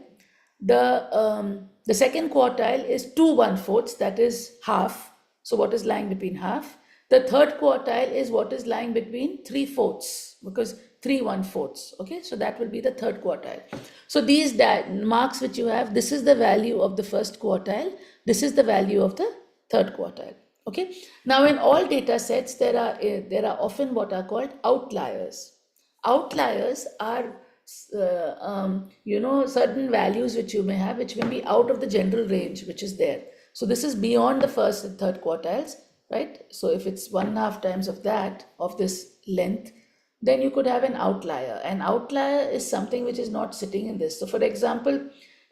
The second quartile is 2 1/4, that is half. So what is lying between half? The third quartile is what is lying between 3/4, because 3 1/4. Okay, so that will be the third quartile. So these marks which you have, this is the value of the first quartile. This is the value of the third quartile. Okay. Now in all data sets, there are often what are called outliers. Outliers are certain values which you may have, which may be out of the general range which is there. So this is beyond the first and third quartiles, right? So if it's 1/2 times of that, of this length, then you could have an outlier. An outlier is something which is not sitting in this. So for example,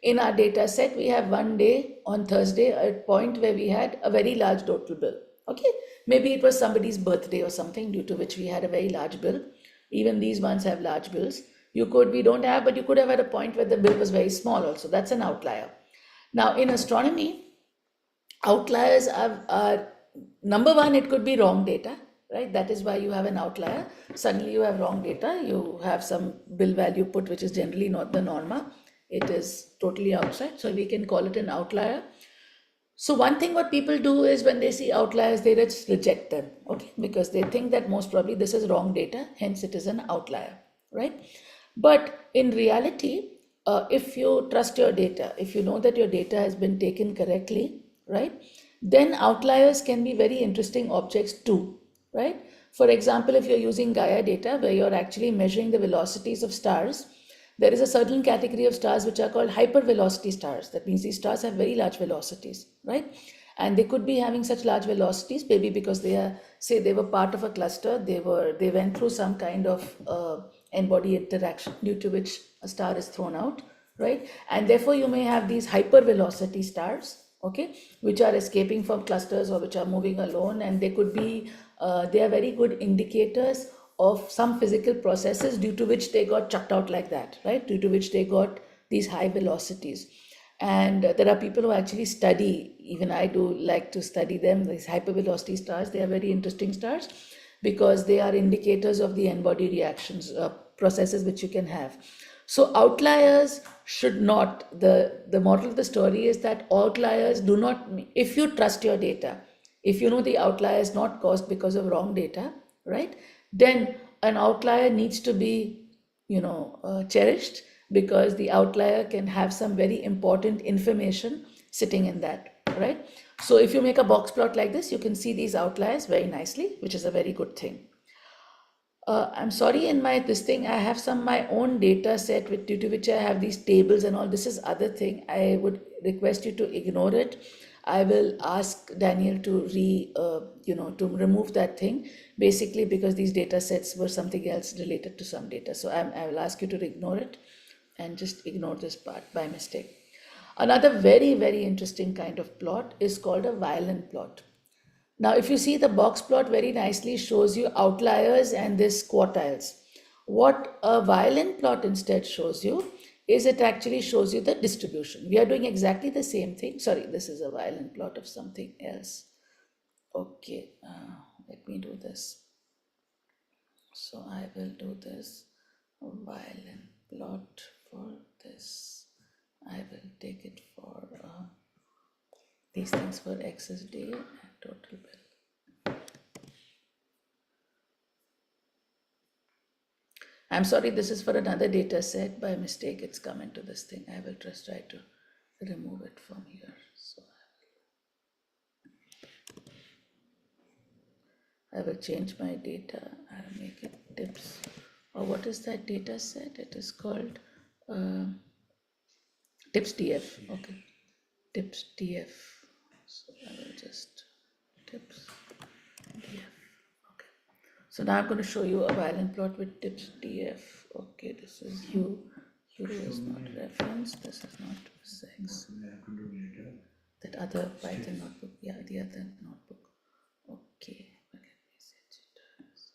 in our data set, we have one day on Thursday, a point where we had a very large total bill. Okay, maybe it was somebody's birthday or something due to which we had a very large bill. Even these ones have large bills. We don't have, but you could have had a point where the bill was very small also. That's an outlier. Now in astronomy, outliers are number one, it could be wrong data, right? That is why you have an outlier. Suddenly you have wrong data. You have some bill value put, which is generally not the norma. It is totally outside. So we can call it an outlier. So one thing what people do is when they see outliers, they just reject them, okay? Because they think that most probably this is wrong data, hence it is an outlier, right? But in reality, if you trust your data, if you know that your data has been taken correctly, right, then outliers can be very interesting objects too, right? For example, if you're using Gaia data where you're actually measuring the velocities of stars, there is a certain category of stars which are called hypervelocity stars. That means these stars have very large velocities, right? And they could be having such large velocities, maybe because they were part of a cluster, they went through some kind of n-body interaction due to which a star is thrown out, right? And therefore you may have these hypervelocity stars, okay, which are escaping from clusters or which are moving alone, and they could be, they are very good indicators of some physical processes due to which they got chucked out like that, right? Due to which they got these high velocities. And there are people who actually study, even I do like to study them, these hypervelocity stars. They are very interesting stars because they are indicators of the n-body reactions, processes which you can have. So outliers should not, the moral of the story is that outliers do not, if you trust your data, if you know the outlier is not caused because of wrong data, right? Then an outlier needs to be, cherished, because the outlier can have some very important information sitting in that, right? So if you make a box plot like this, you can see these outliers very nicely, which is a very good thing. I'm sorry, in this thing, I have my own data set due to which I have these tables and all. This is other thing. I would request you to ignore it. I will ask Daniel to to remove that thing, basically because these data sets were something else related to some data. So I will ask you to ignore it and just ignore this part by mistake. Another very, very interesting kind of plot is called a violin plot. Now, if you see, the box plot very nicely shows you outliers and this quartiles. What a violin plot instead shows you is it actually shows you the distribution. We are doing exactly the same thing. Sorry, this is a violin plot of something else. Okay, let me do this. So I will do this violin plot for this. I will take it for these things for excess day and total bill. I'm sorry, this is for another data set. By mistake, it's come into this thing. I will just try to remove it from here. So I will change my data. I'll make it tips. Or what is that data set? It is called tips TF. Okay, tips TF. So I will just tips TF. Okay. So now I'm going to show you a violin plot with tips TF. Okay, this is U. U is not reference. This is not 6. That other Python notebook. Yeah, the other notebook. Okay. Let me set it as.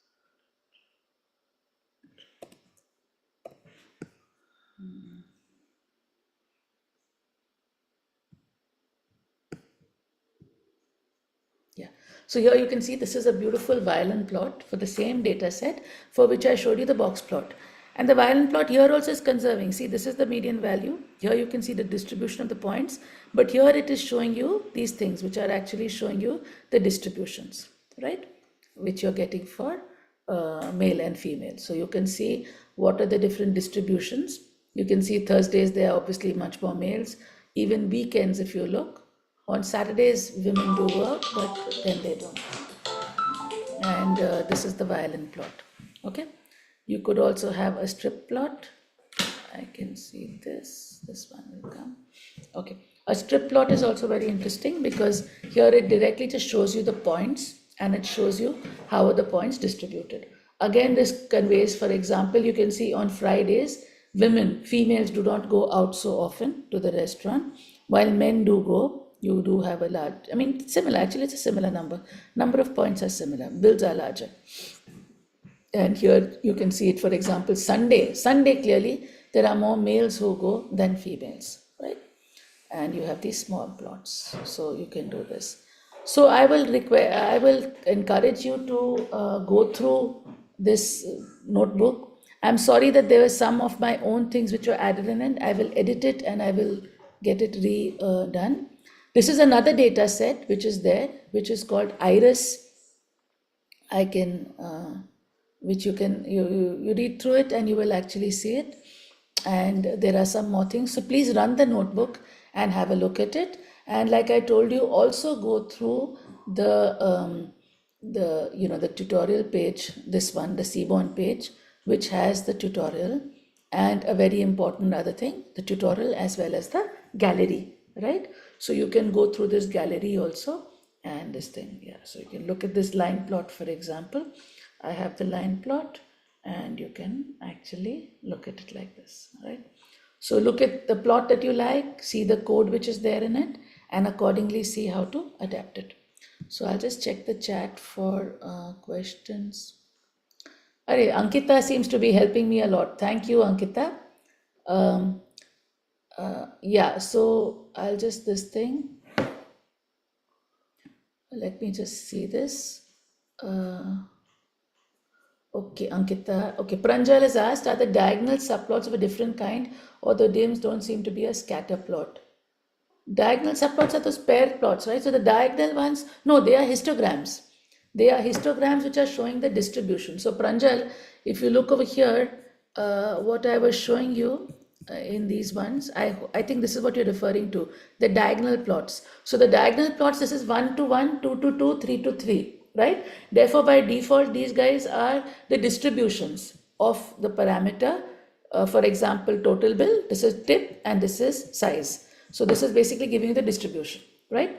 Yeah, so here you can see this is a beautiful violin plot for the same data set for which I showed you the box plot. And the violin plot here also is conserving. See, this is the median value. Here you can see the distribution of the points, but here it is showing you these things which are actually showing you the distributions, right? Which you're getting for male and female. So you can see what are the different distributions. You can see Thursdays, there are obviously much more males. Even weekends, if you look, on Saturdays, women do work, but then they don't. And this is the violin plot. Okay. You could also have a strip plot. I can see this. This one will come. Okay. A strip plot is also very interesting because here it directly just shows you the points and it shows you how are the points distributed. Again, this conveys, for example, you can see on Fridays, females do not go out so often to the restaurant, while men do go. You do have a large, similar, actually it's a similar number. Number of points are similar, bills are larger. And here you can see it, for example, Sunday clearly, there are more males who go than females, right? And you have these small plots, so you can do this. So I will encourage you to go through this notebook. I'm sorry that there were some of my own things which were added in it. I will edit it and I will get it redone. This is another data set which is there, which is called IRIS. I can, which you can, you read through it and you will actually see it. And there are some more things. So please run the notebook and have a look at it. And like I told you, also go through the tutorial page, this one, the Seaborn page, which has the tutorial and a very important other thing, the tutorial as well as the gallery, right? So you can go through this gallery also and this thing, yeah. So you can look at this line plot, for example. I have the line plot and you can actually look at it like this, right? So look at the plot that you like, see the code which is there in it, and accordingly see how to adapt it. So I'll just check the chat for questions. Ankita seems to be helping me a lot. Thank you, Ankita. Yeah, so I'll just this thing. Let me just see this. Okay, Ankita. Okay, Pranjal has asked, are the diagonal subplots of a different kind or the dims don't seem to be a scatter plot? Diagonal subplots are those paired plots, right? So the diagonal ones, no, they are histograms. They are histograms which are showing the distribution. So Pranjal, if you look over here, what I was showing you in these ones, I think this is what you're referring to, the diagonal plots. So the diagonal plots, this is 1 to 1, 2 to 2, 3 to 3, right? Therefore, by default, these guys are the distributions of the parameter. For example, total bill, this is tip, and this is size. So this is basically giving you the distribution, right?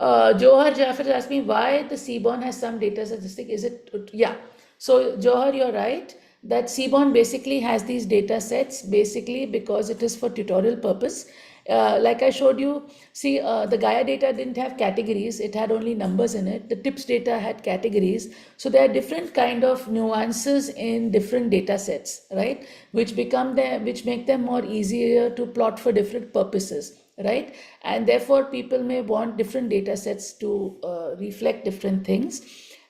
Johar Jaffer asked me why the Seaborn has some data statistic. Is it, yeah. So Johar, you're right that Seaborn basically has these data sets basically because it is for tutorial purpose. Like I showed you, see, the Gaia data didn't have categories, it had only numbers in it. The TIPS data had categories. So there are different kind of nuances in different data sets, right? Which make them more easier to plot for different purposes, right? And therefore people may want different data sets to reflect different things.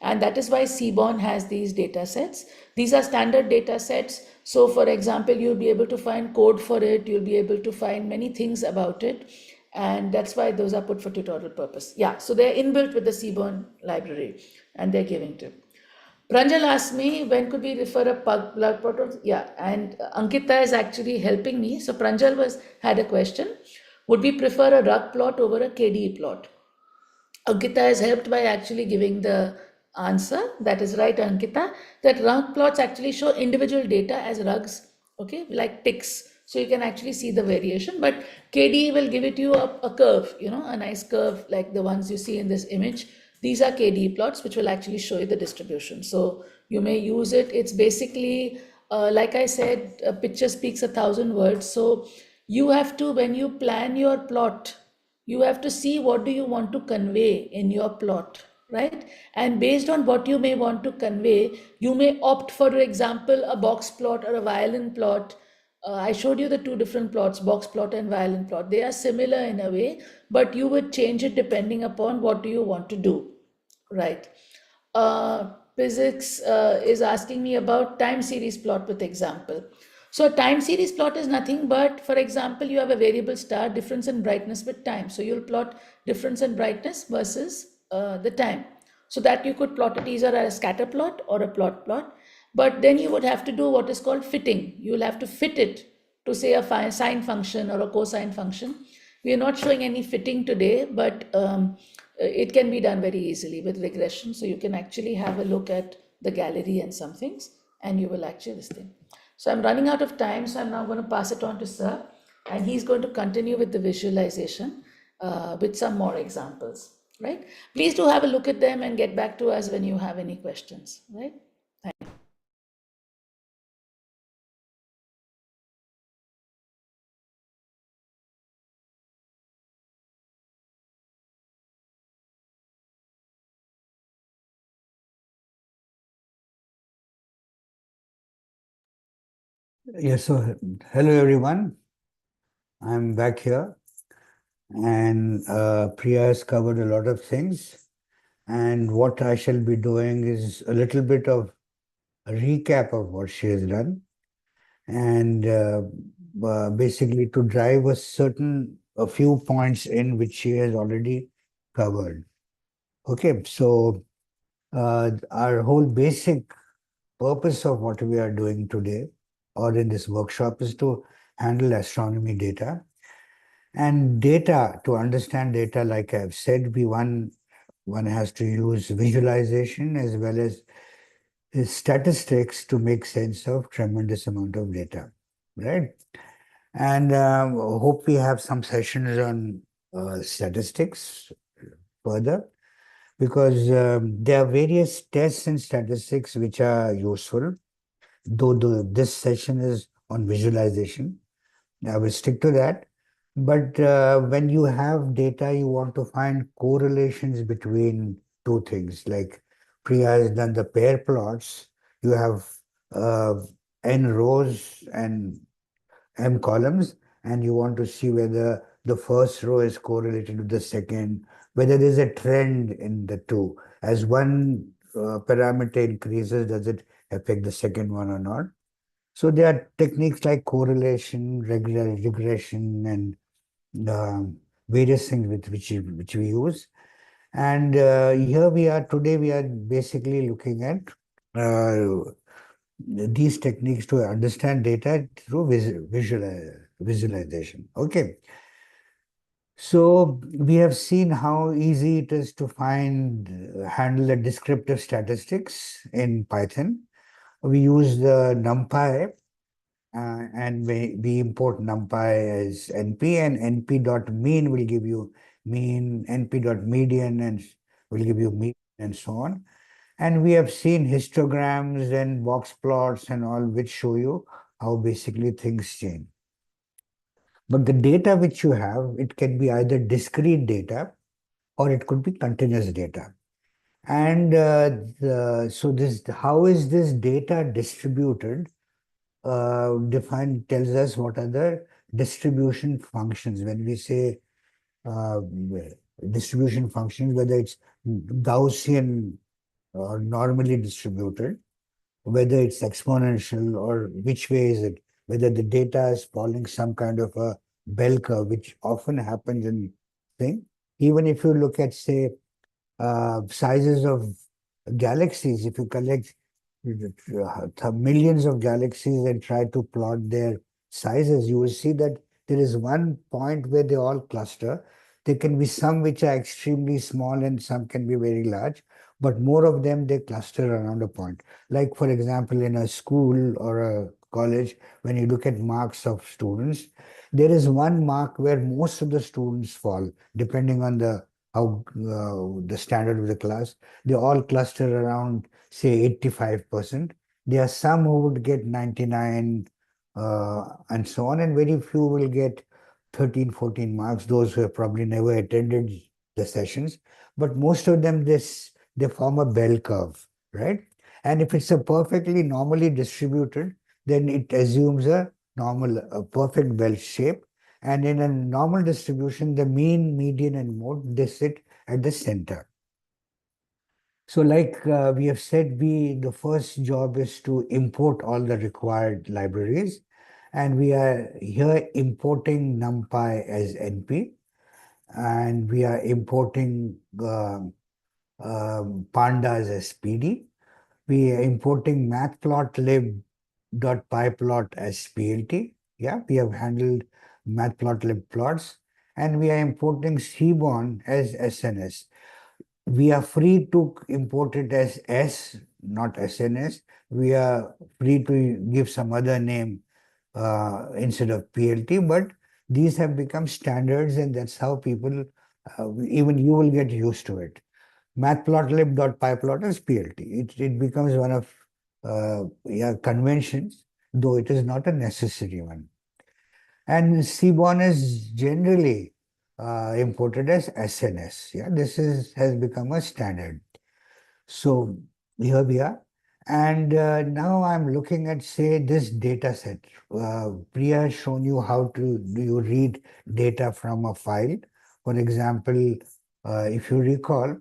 And that is why Seaborn has these data sets. These are standard data sets. So for example, you'll be able to find code for it. You'll be able to find many things about it. And that's why those are put for tutorial purpose. Yeah, so they're inbuilt with the Seaborn library and they're giving to. Pranjal asked me, when could we refer a blood proton? Yeah, and Ankita is actually helping me. So Pranjal had a question. Would we prefer a RUG plot over a KDE plot? Ankita is helped by actually giving the answer. That is right, Ankita. That RUG plots actually show individual data as rugs, okay, like ticks. So you can actually see the variation. But KDE will give it you a curve, a nice curve like the ones you see in this image. These are KDE plots, which will actually show you the distribution. So you may use it. It's basically, like I said, a picture speaks 1,000 words. So you have to, when you plan your plot, you have to see what do you want to convey in your plot, right? And based on what you may want to convey, you may opt for example a box plot or a violin plot. I showed you the two different plots, box plot and violin plot. They are similar in a way, but you would change it depending upon what do you want to do, right? Physics is asking me about time series plot with example. So a time series plot is nothing but, for example, you have a variable star, difference in brightness with time. So you'll plot difference in brightness versus the time. So that you could plot it either as a scatter plot or a plot. But then you would have to do what is called fitting. You'll have to fit it to say a sine function or a cosine function. We are not showing any fitting today, but it can be done very easily with regression. So you can actually have a look at the gallery and some things, and you will actually this thing. So I'm running out of time, so I'm now going to pass it on to Sir, and he's going to continue with the visualization with some more examples, right? Please do have a look at them and get back to us when you have any questions, right? Thank you. Yes, so hello everyone. I'm back here, and Priya has covered a lot of things. And what I shall be doing is a little bit of a recap of what she has done, and basically to drive a few points in which she has already covered. Okay, so our whole basic purpose of what we are doing today or in this workshop is to handle astronomy data. And data, to understand data, like I've said, one has to use visualization as well as statistics to make sense of tremendous amount of data, right? And hope we have some sessions on statistics further, because there are various tests in statistics which are useful, though this session is on visualization. I will stick to that. But when you have data, you want to find correlations between two things. Like Priya has done the pair plots. You have uh, n rows and m columns, and you want to see whether the first row is correlated with the second, whether there's a trend in the two. As one parameter increases, does it affect the second one or not? So there are techniques like correlation, regression, and various things which we use. And here we are today. We are basically looking at these techniques to understand data through visualization. Okay. So we have seen how easy it is to handle the descriptive statistics in Python. We use the NumPy and we import NumPy as NP, and np.mean will give you mean, np.median and will give you mean, and so on. And we have seen histograms and box plots and all, which show you how basically things change. But the data which you have, it can be either discrete data or it could be continuous data. And how is this data distributed? Tells us what are the distribution functions. When we say distribution functions, whether it's Gaussian or normally distributed, whether it's exponential or which way is it, whether the data is following some kind of a bell curve, which often happens in thing. Even if you look at, say, sizes of galaxies, if you collect millions of galaxies and try to plot their sizes, you will see that there is one point where they all cluster. There can be some which are extremely small and some can be very large, but more of them, they cluster around a point. Like, for example, in a school or a college, when you look at marks of students, there is one mark where most of the students fall, depending on the standard of the class. They all cluster around, say, 85%. There are some who would get 99 and so on, and very few will get 13, 14 marks, those who have probably never attended the sessions. But most of them, they form a bell curve, right? And if it's a perfectly normally distributed, then it assumes a perfect bell shape. And in a normal distribution, the mean, median, and mode, they sit at the center. So like we have said, the first job is to import all the required libraries. And we are here importing NumPy as NP. And we are importing pandas as PD. We are importing matplotlib.pyplot as PLT. Yeah, we have handled matplotlib plots. And we are importing Seaborn as SNS. We are free to import it as S, not SNS. We are free to give some other name instead of PLT, but these have become standards, and that's how people, even you will get used to it. Matplotlib.pyplot is PLT. It becomes one of conventions, though it is not a necessary one. And Seaborn is generally imported as SNS. Yeah, has become a standard. So here we are. And now I'm looking at, say, this data set. Priya has shown you how do you read data from a file. For example, if you recall,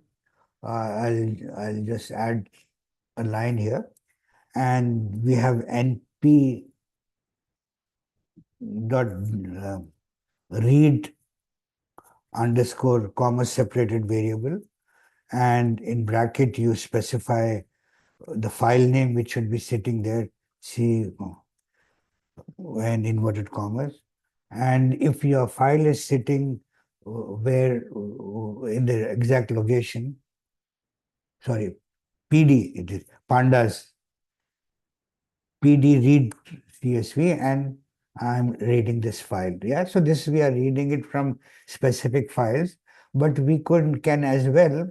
I'll just add a line here. And we have np dot read underscore comma separated variable, and in bracket you specify the file name which should be sitting there, and inverted commas. And if your file is sitting where in the exact location, sorry, PD, it is pandas PD read CSV, and I'm reading this file. Yeah, so this we are reading it from specific files, but we can as well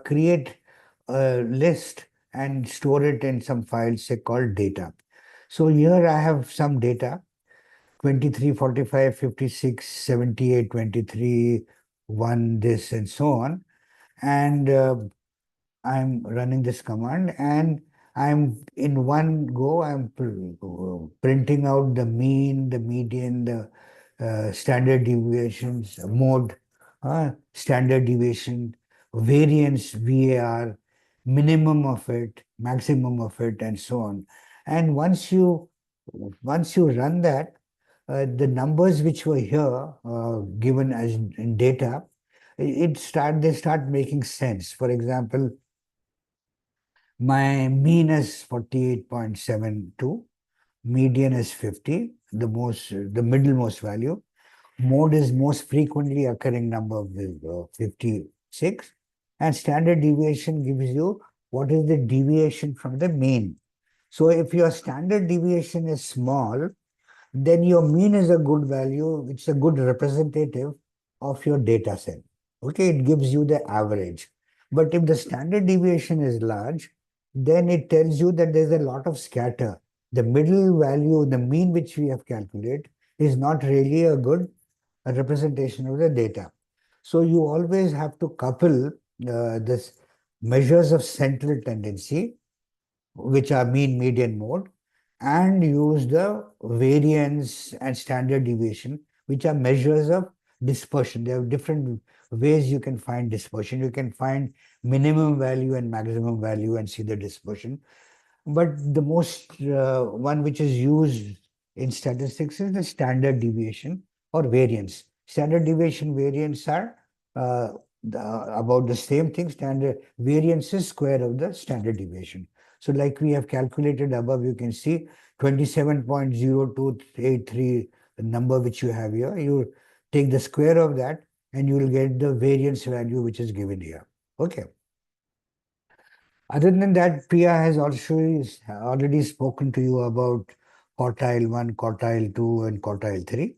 create a list and store it in some files, say, called data. So here I have some data, 23, 45, 56, 78, 23, 1, this, and so on. And I'm running this command, and I'm in one go, I'm printing out the mean, the median, the standard deviations, mode, standard deviation, variance, VAR, minimum of it, maximum of it, and so on. And once you run that, the numbers which were here given as in data, they start making sense. For example, my mean is 48.72, median is 50, the middlemost value. Mode is most frequently occurring number with 56. And standard deviation gives you what is the deviation from the mean. So if your standard deviation is small, then your mean is a good value. It's a good representative of your data set. Okay, it gives you the average. But if the standard deviation is large, then it tells you that there's a lot of scatter. The middle value, the mean which we have calculated, is not really a good representation of the data. So you always have to couple this measures of central tendency, which are mean, median, mode, and use the variance and standard deviation, which are measures of dispersion. There are different ways you can find dispersion. You can find minimum value and maximum value and see the dispersion. But the most one which is used in statistics is the standard deviation or variance. Standard deviation, variance are about the same thing. Standard variance is square of the standard deviation. So like we have calculated above, you can see 27.0283, the number which you have here. You take the square of that and you will get the variance value which is given here. Okay. Other than that, Priya has also already spoken to you about quartile 1, quartile 2, and quartile 3.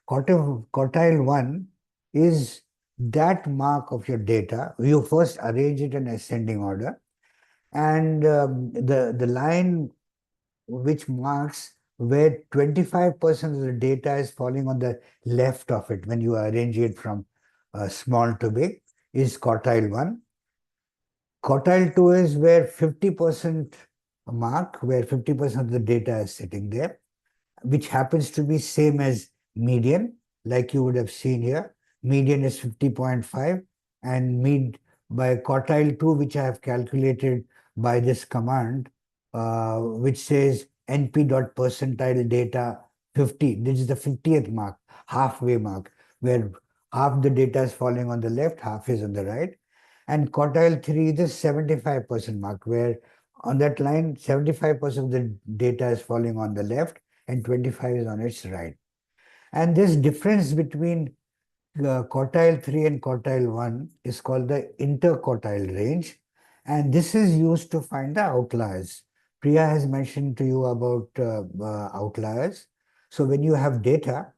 Quartile 1 is that mark of your data. You first arrange it in ascending order, and the line which marks where 25% of the data is falling on the left of it when you arrange it from small to big is quartile 1. Quartile 2 is where 50% mark, where 50% of the data is sitting there, which happens to be same as median, like you would have seen here. Median is 50.5, and by quartile 2, which I have calculated by this command, which says np.percentile data 50. This is the 50th mark, halfway mark, where half the data is falling on the left, half is on the right. And quartile 3 is the 75% mark, where on that line, 75% of the data is falling on the left and 25 is on its right. And this difference between quartile 3 and quartile 1 is called the interquartile range. And this is used to find the outliers. Priya has mentioned to you about outliers. So when you have data,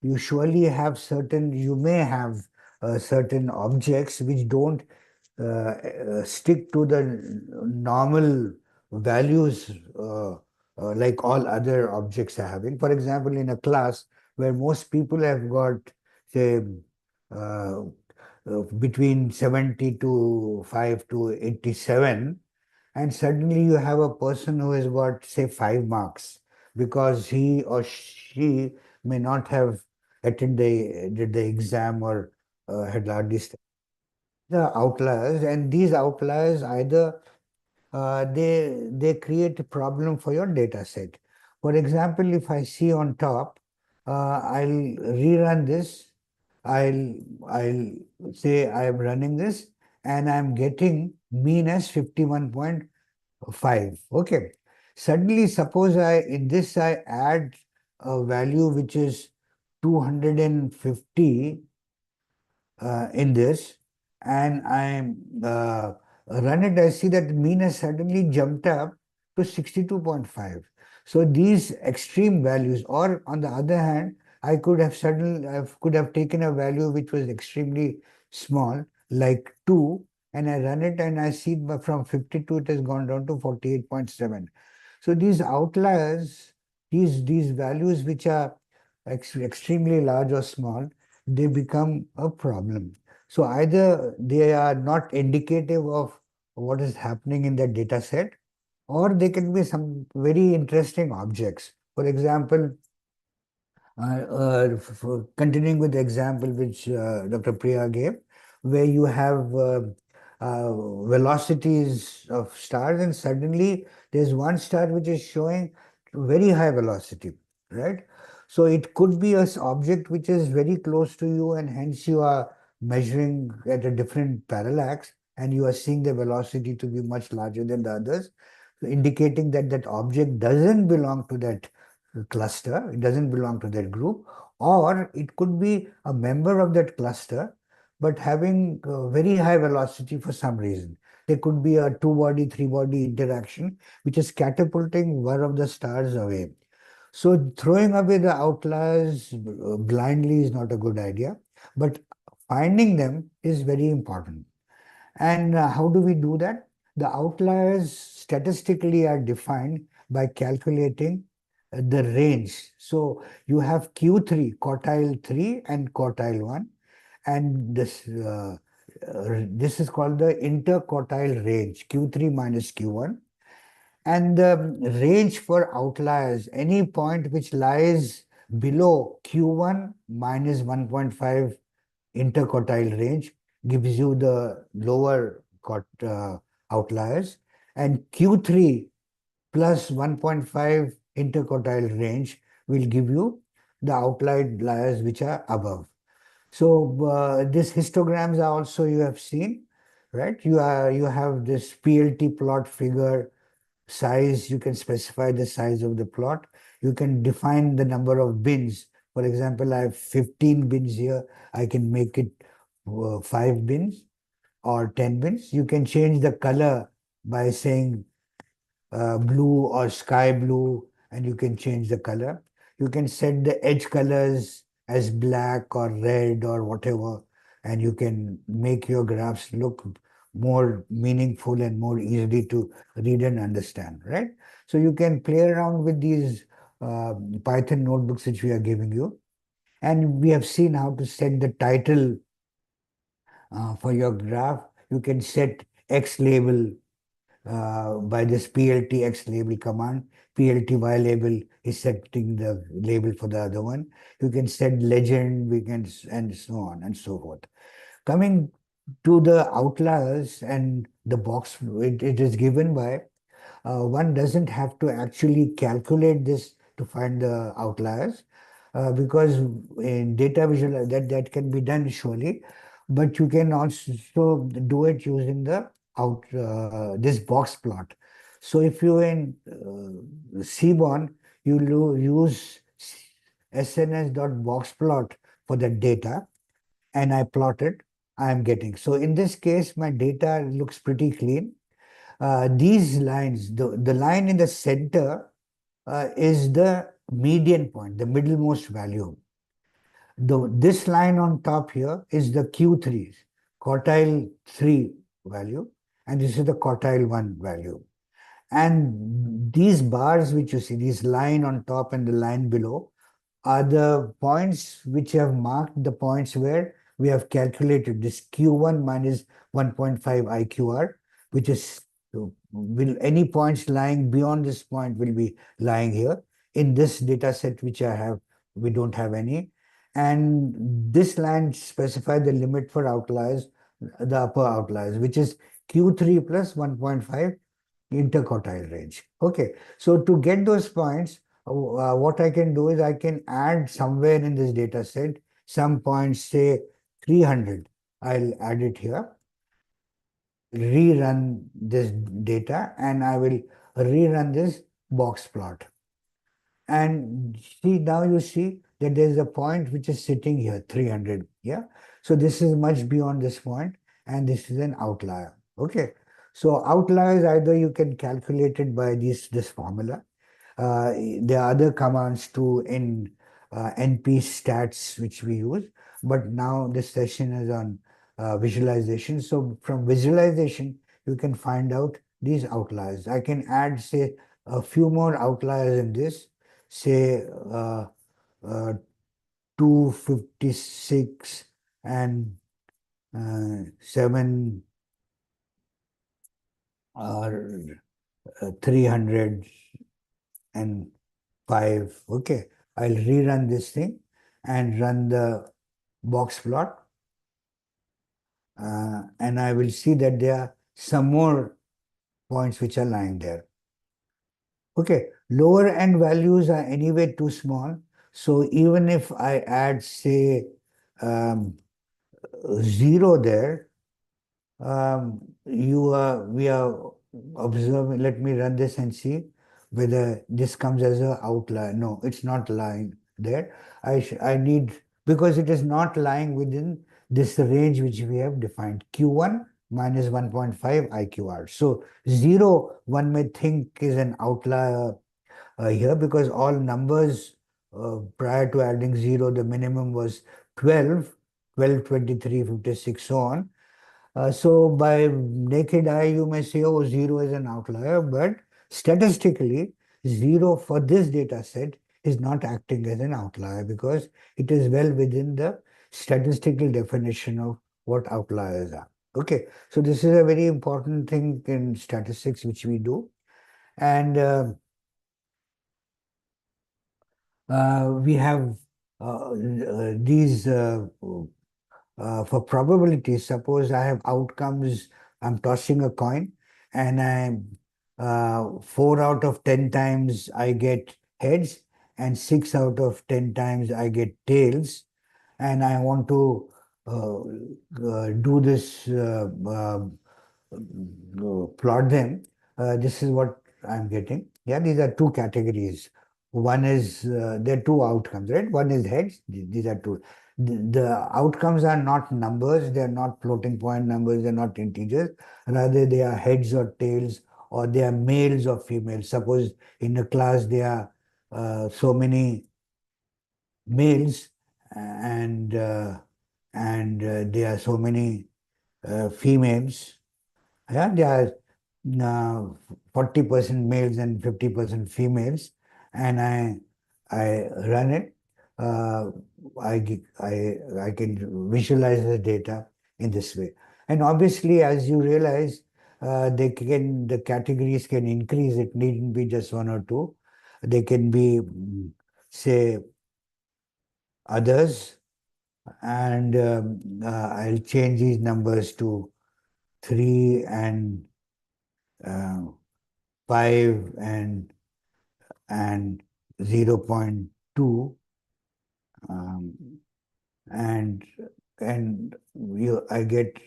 you surely have you may have certain objects which don't stick to the normal values like all other objects are having. For example, in a class where most people have got, say, uh, between 75 to 87, and suddenly you have a person who has got, say, 5 marks because he or she may not have did the exam or had hardly the outliers, and these outliers either they create a problem for your data set. For example, if I see on top, I'll rerun this. I'll say I am running this and I'm getting mean as 51.5. Okay. Suddenly, suppose in this I add a value which is 250 in this, and I run it, I see that mean has suddenly jumped up to 62.5. So these extreme values, or on the other hand, I could have taken a value which was extremely small, like 2, and I run it and I see from 52 it has gone down to 48.7. So these outliers, these values which are extremely large or small, they become a problem. So either they are not indicative of what is happening in the data set, or they can be some very interesting objects. For example, continuing with the example which Dr. Priya gave, where you have velocities of stars, and suddenly there's one star which is showing very high velocity, right? So it could be an object which is very close to you, and hence you are measuring at a different parallax, and you are seeing the velocity to be much larger than the others, indicating that that object doesn't belong to that cluster, it doesn't belong to that group, Or it could be a member of that cluster, but having very high velocity for some reason. There could be a two-body, three-body interaction, which is catapulting one of the stars away. So throwing away the outliers blindly is not a good idea, but finding them is very important. And how do we do that? The outliers statistically are defined by calculating the range. So you have Q3, quartile 3 and quartile 1, and this is called the interquartile range, Q3 minus Q1. And the range for outliers, any point which lies below Q1 minus 1.5 interquartile range, gives you the lower outliers, and Q3 plus 1.5 interquartile range will give you the outliers which are above. So these histograms are also you have seen, right? You have this PLT plot figure size. You can specify the size of the plot. You can define the number of bins. For example, I have 15 bins here. I can make it 5 bins or 10 bins. You can change the color by saying blue or sky blue, and you can change the color. You can set the edge colors as black or red or whatever, and you can make your graphs look more meaningful and more easily to read and understand, right? So you can play around with these Python notebooks which we are giving you. And we have seen how to set the title for your graph. You can set X label by this PLTX label command. PLTY label is setting the label for the other one. You can set legend, we can, and so on and so forth. Coming to the outliers and the box, it is given by, one doesn't have to actually calculate this to find the outliers, because in data visual that can be done surely, but you can also do it using the this box plot. So if you in Seaborn, you use SNS.boxplot for the data, and I plot it, I am getting. So in this case, my data looks pretty clean. These lines, the line in the center is the median point, the middlemost value. This line on top here is the Q3, quartile 3 value, and this is the quartile 1 value. And these bars which you see, this line on top and the line below, are the points which have marked the points where we have calculated this Q1 minus 1.5 IQR, which is, will any points lying beyond this point will be lying here. In this data set which I have, we don't have any. And this line specifies the limit for outliers, the upper outliers, which is Q3 plus 1.5 interquartile range. Okay, so to get those points, what I can do is I can add somewhere in this data set some points, say 300. I'll add it here, rerun this data, and I will rerun this box plot. And see, now you see that there's a point which is sitting here, 300. Yeah. So this is much beyond this point, and this is an outlier. Okay. So outliers, either you can calculate it by this formula. There are other commands too in NP stats which we use, but now this session is on visualization. So from visualization, you can find out these outliers. I can add, say, a few more outliers in this, say 256 and 7 or 305. Okay, I'll rerun this thing and run the box plot, and I will see that there are some more points which are lying there. Okay, lower end values are anyway too small. So even if I add, say, 0 there, we are observing. Let me run this and see whether this comes as an outlier. No, it's not lying. there. I need, because it is not lying within this range which we have defined, Q1 minus 1.5 IQR. So 0, one may think is an outlier here, because all numbers prior to adding 0, the minimum was 12, 12, 23, 56, so on. So by naked eye, you may say, oh, 0 is an outlier, but statistically, 0 for this data set is not acting as an outlier, because it is well within the statistical definition of what outliers are. Okay, so this is a very important thing in statistics which we do. And we have these for probability. Suppose I have outcomes, I'm tossing a coin, and 4 out of 10 times I get heads, and 6 out of 10 times I get tails, and I want to do this, plot them. This is what I'm getting. Yeah, these are two categories. One is, there are two outcomes, right? One is heads. These are two. The outcomes are not numbers. They are not floating point numbers. They're not integers. Rather, they are heads or tails, or they are males or females. Suppose in a class there are so many males, and there are so many females. Yeah, there are 40% males and 50% females, and I run it. I can visualize the data in this way. And obviously, as you realize, the categories can increase. It needn't be just one or two. They can be, say, others, and I'll change these numbers to 3 and 5 and 0.2, and I get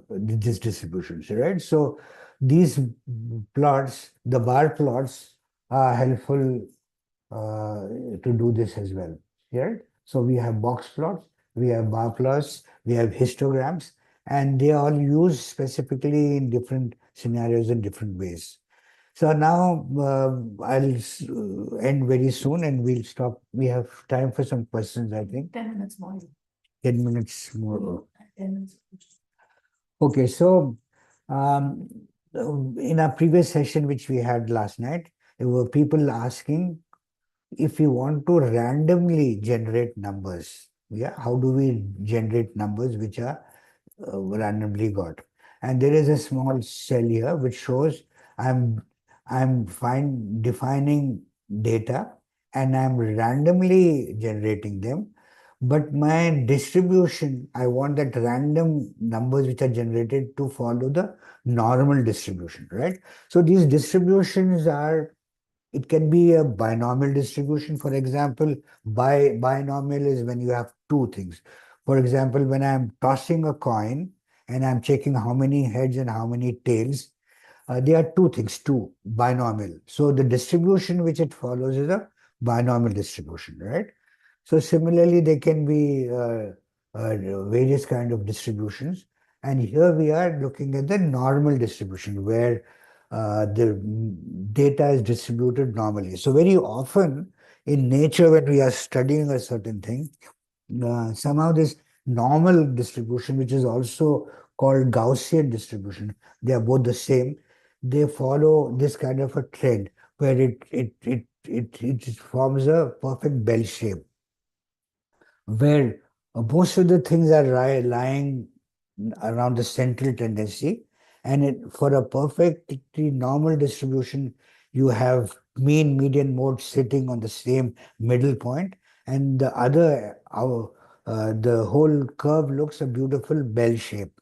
this distribution, right? So these plots, the bar plots, are helpful to do this as well, right? So we have box plots, we have bar plots, we have histograms, and they are used specifically in different scenarios in different ways. So now I'll end very soon, and we'll stop. We have time for some questions, I think. 10 minutes more. 10 minutes more. 10 minutes. Okay, so in our previous session, which we had last night, there were people asking if we want to randomly generate numbers. Yeah, how do we generate numbers which are randomly got? And there is a small cell here which shows I'm defining data, and I'm randomly generating them. But my distribution, I want that random numbers which are generated to follow the normal distribution, right? So these distributions are, it can be a binomial distribution. For example, binomial is when you have two things. For example, when I'm tossing a coin and I'm checking how many heads and how many tails, there are two things, two, binomial. So the distribution which it follows is a binomial distribution, right? So similarly, there can be various kind of distributions. And here we are looking at the normal distribution, where the data is distributed normally. So very often in nature, when we are studying a certain thing, somehow this normal distribution, which is also called Gaussian distribution, they are both the same. They follow this kind of a trend where it forms a perfect bell shape, where most of the things are lying around the central tendency. And for a perfectly normal distribution, you have mean, median, mode sitting on the same middle point, and the whole curve looks a beautiful bell shape.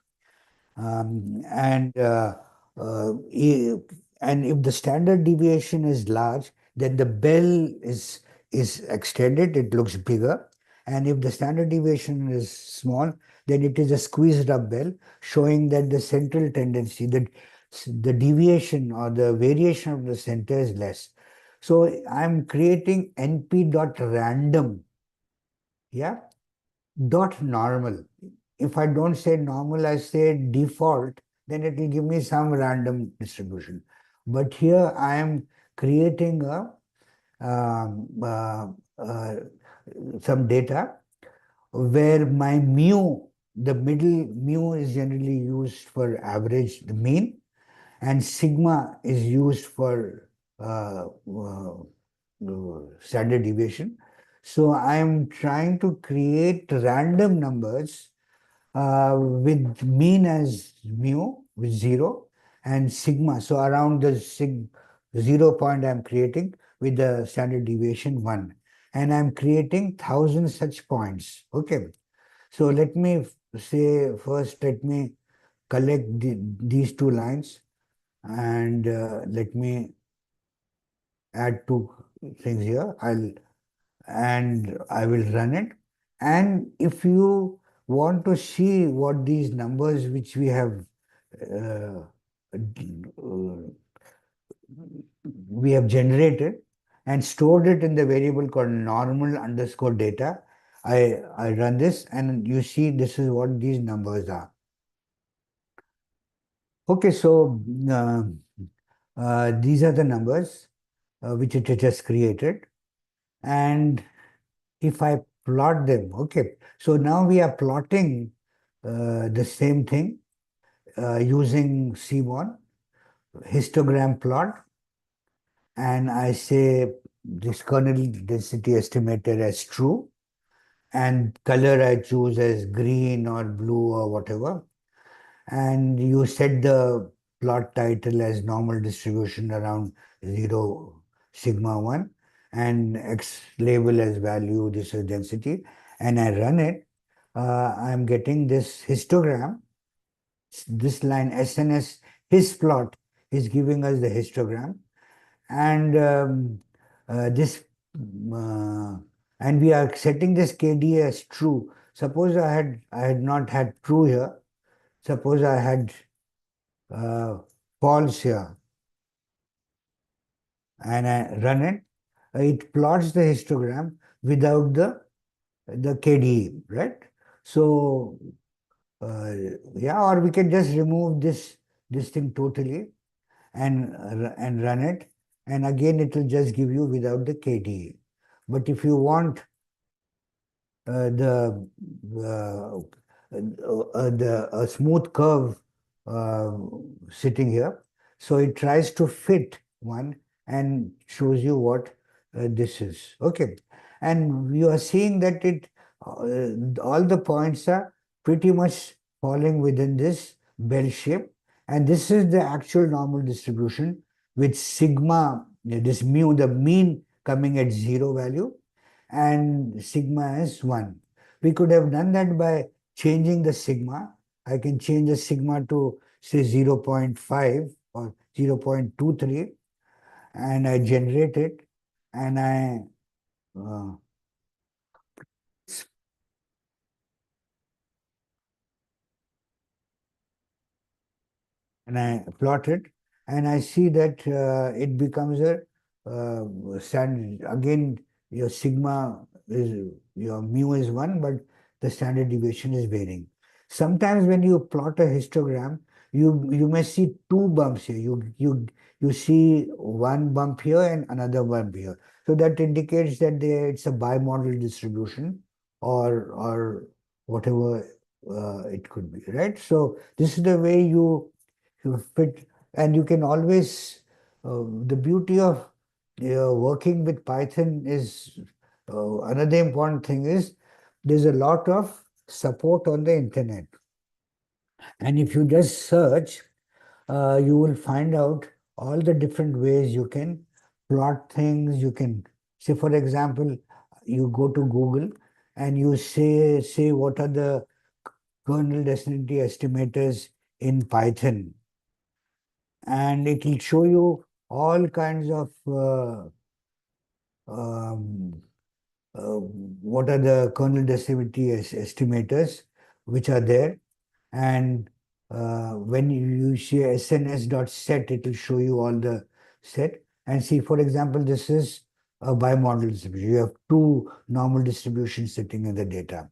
And if the standard deviation is large, then the bell is extended, it looks bigger. And if the standard deviation is small, then it is a squeezed up bell, showing that the central tendency, that the deviation or the variation of the center is less. So I'm creating np.random, yeah, dot normal. If I don't say normal, I say default, then it will give me some random distribution. But here I am creating a um, uh, uh, some data where my mu, the middle mu is generally used for average, the mean, and sigma is used for standard deviation. So I am trying to create random numbers with mean as mu with 0 and sigma. So around the 0 point I'm creating with the standard deviation 1. And I'm creating 1,000 such points. Okay. So let me say first, let me collect these two lines and let me add two things here. I will run it. And if you want to see what these numbers which we have uh, generated and stored it in the variable called normal underscore data, I run this and you see this is what these numbers are. Okay, so these are the numbers which it has created. And if I plot them, okay, so now we are plotting the same thing using Seaborn, histogram plot, and I say this kernel density estimator as true, and color I choose as green or blue or whatever, and you set the plot title as normal distribution around 0 sigma 1 and X label as value, this is density, and I run it. I'm getting this histogram. This line SNS, his plot is giving us the histogram, and this and we are setting this KDA as true. Suppose I had not had true here. Suppose I had false here, and I run it. It plots the histogram without the KDE, right? So yeah, or we can just remove this thing totally and run it, and again it will just give you without the KDE. But if you want the a smooth curve sitting here, so it tries to fit one and shows you what this is. Okay, and you are seeing that it all the points are pretty much falling within this bell shape, and this is the actual normal distribution with sigma, this mu, the mean coming at 0 value, and sigma is 1. We could have done that by changing the sigma. I can change the sigma to say 0.5 or 0.23, and I generate it, and uh, I plot it, and I see that it becomes a standard. Again, your sigma is, your mu is 1, but the standard deviation is varying. Sometimes when you plot a histogram, you may see two bumps here. You see one bump here and another bump here. So that indicates that it's a bimodal distribution, or whatever it could be, right? So this is the way you fit, and you can always the beauty of working with Python is another important thing is there's a lot of support on the internet, and if you just search you will find out all the different ways you can plot things. You can say, for example, you go to Google and you say what are the kernel density estimators in Python, and it will show you all kinds of um, what are the kernel density estimators which are there. And when you see sns.set, it will show you all the set. And see, for example, this is a bimodal distribution. You have two normal distributions sitting in the data.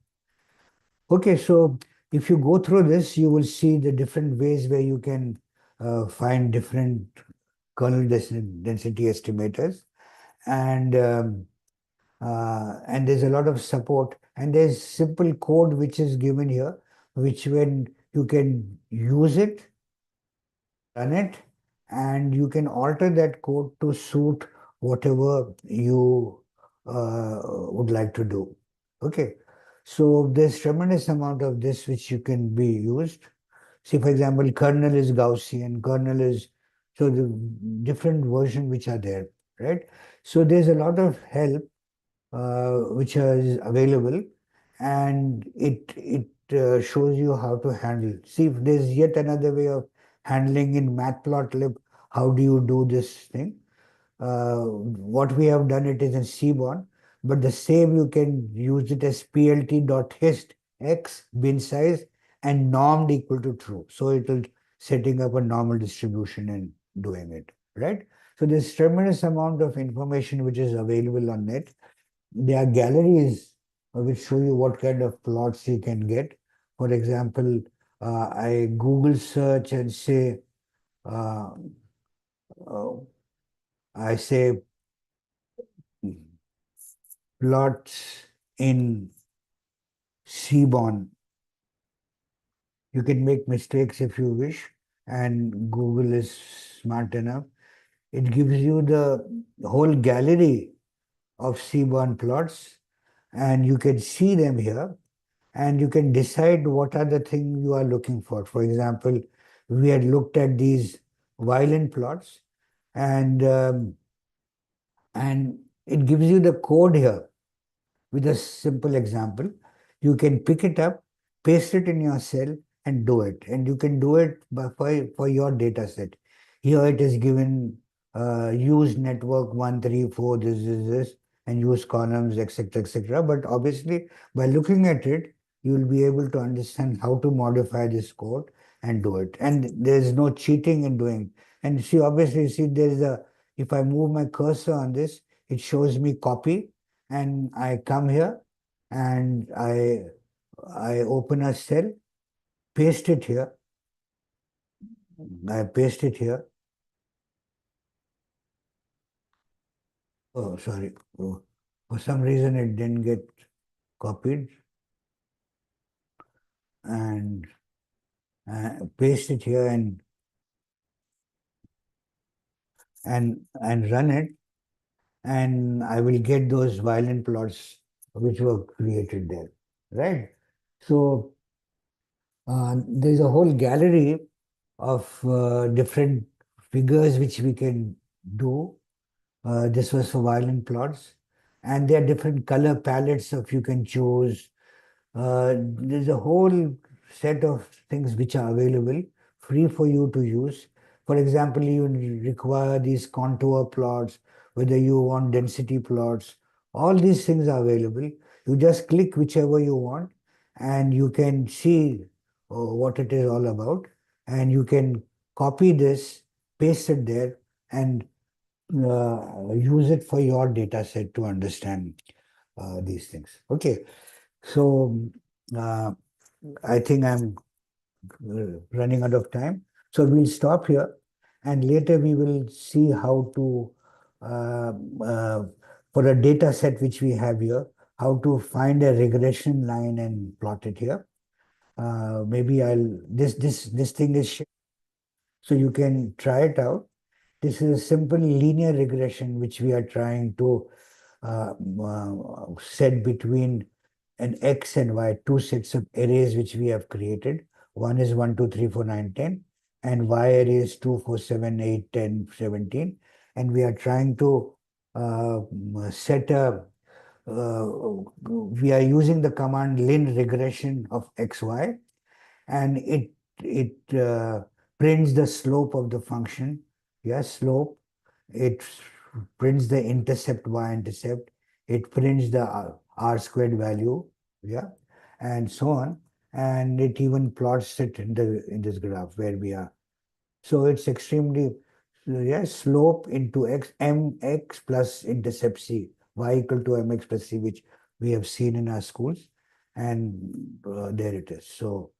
Okay, so if you go through this, you will see the different ways where you can find different kernel density estimators. And there's a lot of support, and there's simple code which is given here, which when you can use it, run it, and you can alter that code to suit whatever you would like to do. Okay, so there's tremendous amount of this which you can be used. See, for example, kernel is Gaussian, kernel is, so the different version which are there, right? So there's a lot of help which is available, and it shows you how to handle. See, if there's yet another way of handling in Matplotlib, how do you do this thing? What we have done it is in Seaborn, but the same you can use it as plt.hist x bin size and normed equal to true. So it will setting up a normal distribution and doing it, right? So there's tremendous amount of information which is available on net. There are galleries which show you what kind of plots you can get. For example, I Google search and say, uh, uh, I say plots in Seaborn. You can make mistakes if you wish, and Google is smart enough. It gives you the whole gallery of Seaborn plots, and you can see them here, and you can decide what are the things you are looking for. For example, we had looked at these violin plots, and and it gives you the code here with a simple example. You can pick it up, paste it in your cell, and do it. And you can do it for your data set. Here it is given use network 134, this, and use columns, etc., etc. But obviously, by looking at it, you will be able to understand how to modify this code and do it. And there's no cheating in doing. And see, obviously, see, there's a, if I move my cursor on this, it shows me copy, and I come here and I open a cell, paste it here. I paste it here. Oh, sorry. Oh, for some reason it didn't get copied. And paste it here and run it, and I will get those violin plots which were created there, right? So there's a whole gallery of different figures which we can do. This was for violin plots, and there are different color palettes of you can choose. There's a whole set of things which are available, free for you to use. For example, you require these contour plots, whether you want density plots, all these things are available. You just click whichever you want, and you can see what it is all about. And you can copy this, paste it there, and use it for your data set to understand these things. Okay, so uh, I think I'm running out of time. So we'll stop here, and later we will see how to, uh, uh, for a data set which we have here, how to find a regression line and plot it here. Maybe this thing is, so you can try it out. This is a simple linear regression which we are trying to set between an X and Y, two sets of arrays which we have created. One is 1, 2, 3, 4, 9, 10, and Y array is 2, 4, 7, 8, 10, 17. And we are trying to set a, we are using the command lin regression of XY, and it prints the slope of the function. Yes, slope. It prints the intercept, y-intercept. It prints the r squared value, yeah, and so on. And it even plots it in this graph where we are. So it's extremely, So yes, slope into x, mx plus intercept c, y equal to mx plus c, which we have seen in our schools. And there it is. So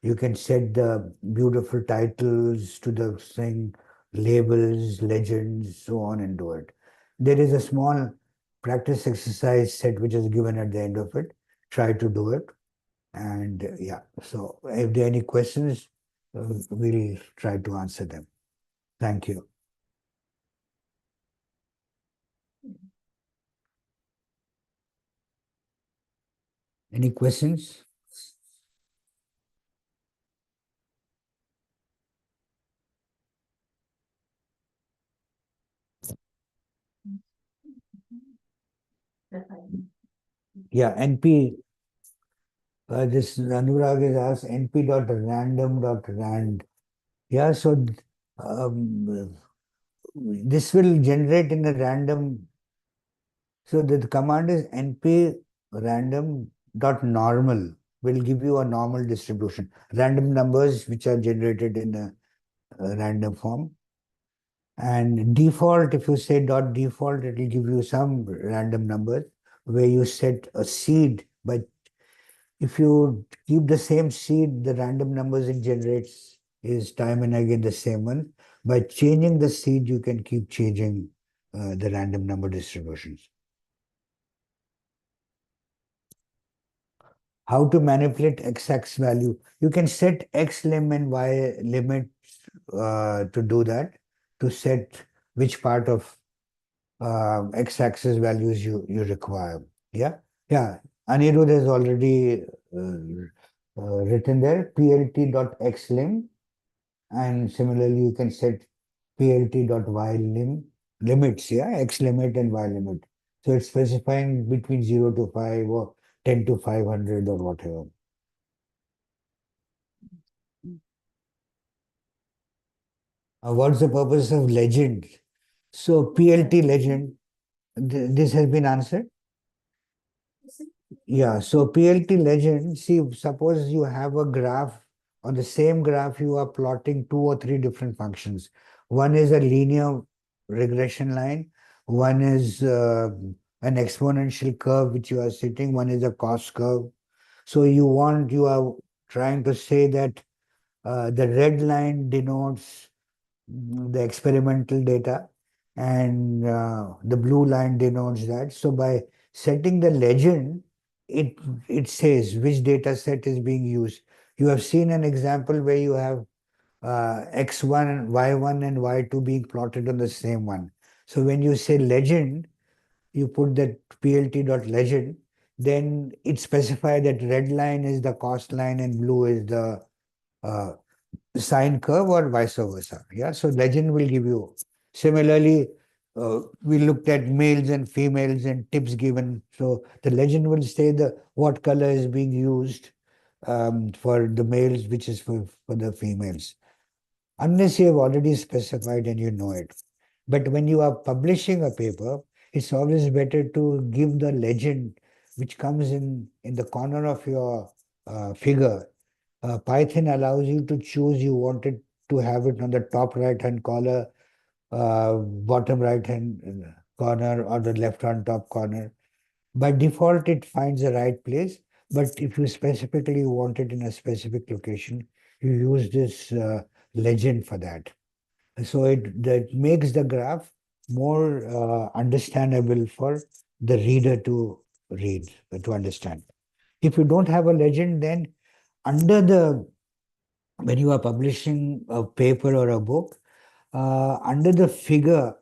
you can set the beautiful titles to the thing, labels, legends, so on and do it. There is a small practice exercise set which is given at the end of it. Try to do it. And yeah, so if there are any questions, we'll try to answer them. Thank you. Any questions? Yeah, NP, this Anurag is asked np.random.rand. Yeah, so this will generate in a random. So the command is np random.normal will give you a normal distribution. Random numbers which are generated in a random form. And default, if you say dot default, it will give you some random numbers where you set a seed. But if you keep the same seed, the random numbers it generates is time and again the same one. By changing the seed, you can keep changing the random number distributions. How to manipulate x-axis value? You can set x lim and y limit to do that, to set which part of x-axis values you require. Yeah, yeah. Anirudh has already written there plt.xlim, and similarly you can set plt.ylim limits. Yeah, x limit and y limit. So it's specifying between 0 to 5 or 10 to 500 or whatever. What's the purpose of legend? So PLT legend, this has been answered. Yeah, so PLT legend, see, suppose you have a graph, on the same graph you are plotting 2 or 3 different functions. One is a linear regression line, one is an exponential curve which you are sitting, one is a cost curve. So you are trying to say that the red line denotes the experimental data, and the blue line denotes that. So by setting the legend, it says which data set is being used. You have seen an example where you have x1, y1 and y2 being plotted on the same one. So when you say legend, you put that plt.legend, then it specifies that red line is the cost line and blue is the uh, sine curve, or vice versa. Yeah, so legend will give you. Similarly, we looked at males and females and tips given. So the legend will say the what color is being used for the males, which is for the females. Unless you have already specified and you know it. But when you are publishing a paper, it's always better to give the legend which comes in the corner of your figure. Python allows you to choose you wanted to have it on the top right hand corner, bottom right hand corner, or the left hand top corner. By default, it finds the right place. But if you specifically want it in a specific location, you use this legend for that. So that makes the graph more understandable for the reader to read, to understand. If you don't have a legend, then under the when you are publishing a paper or a book, under the figure,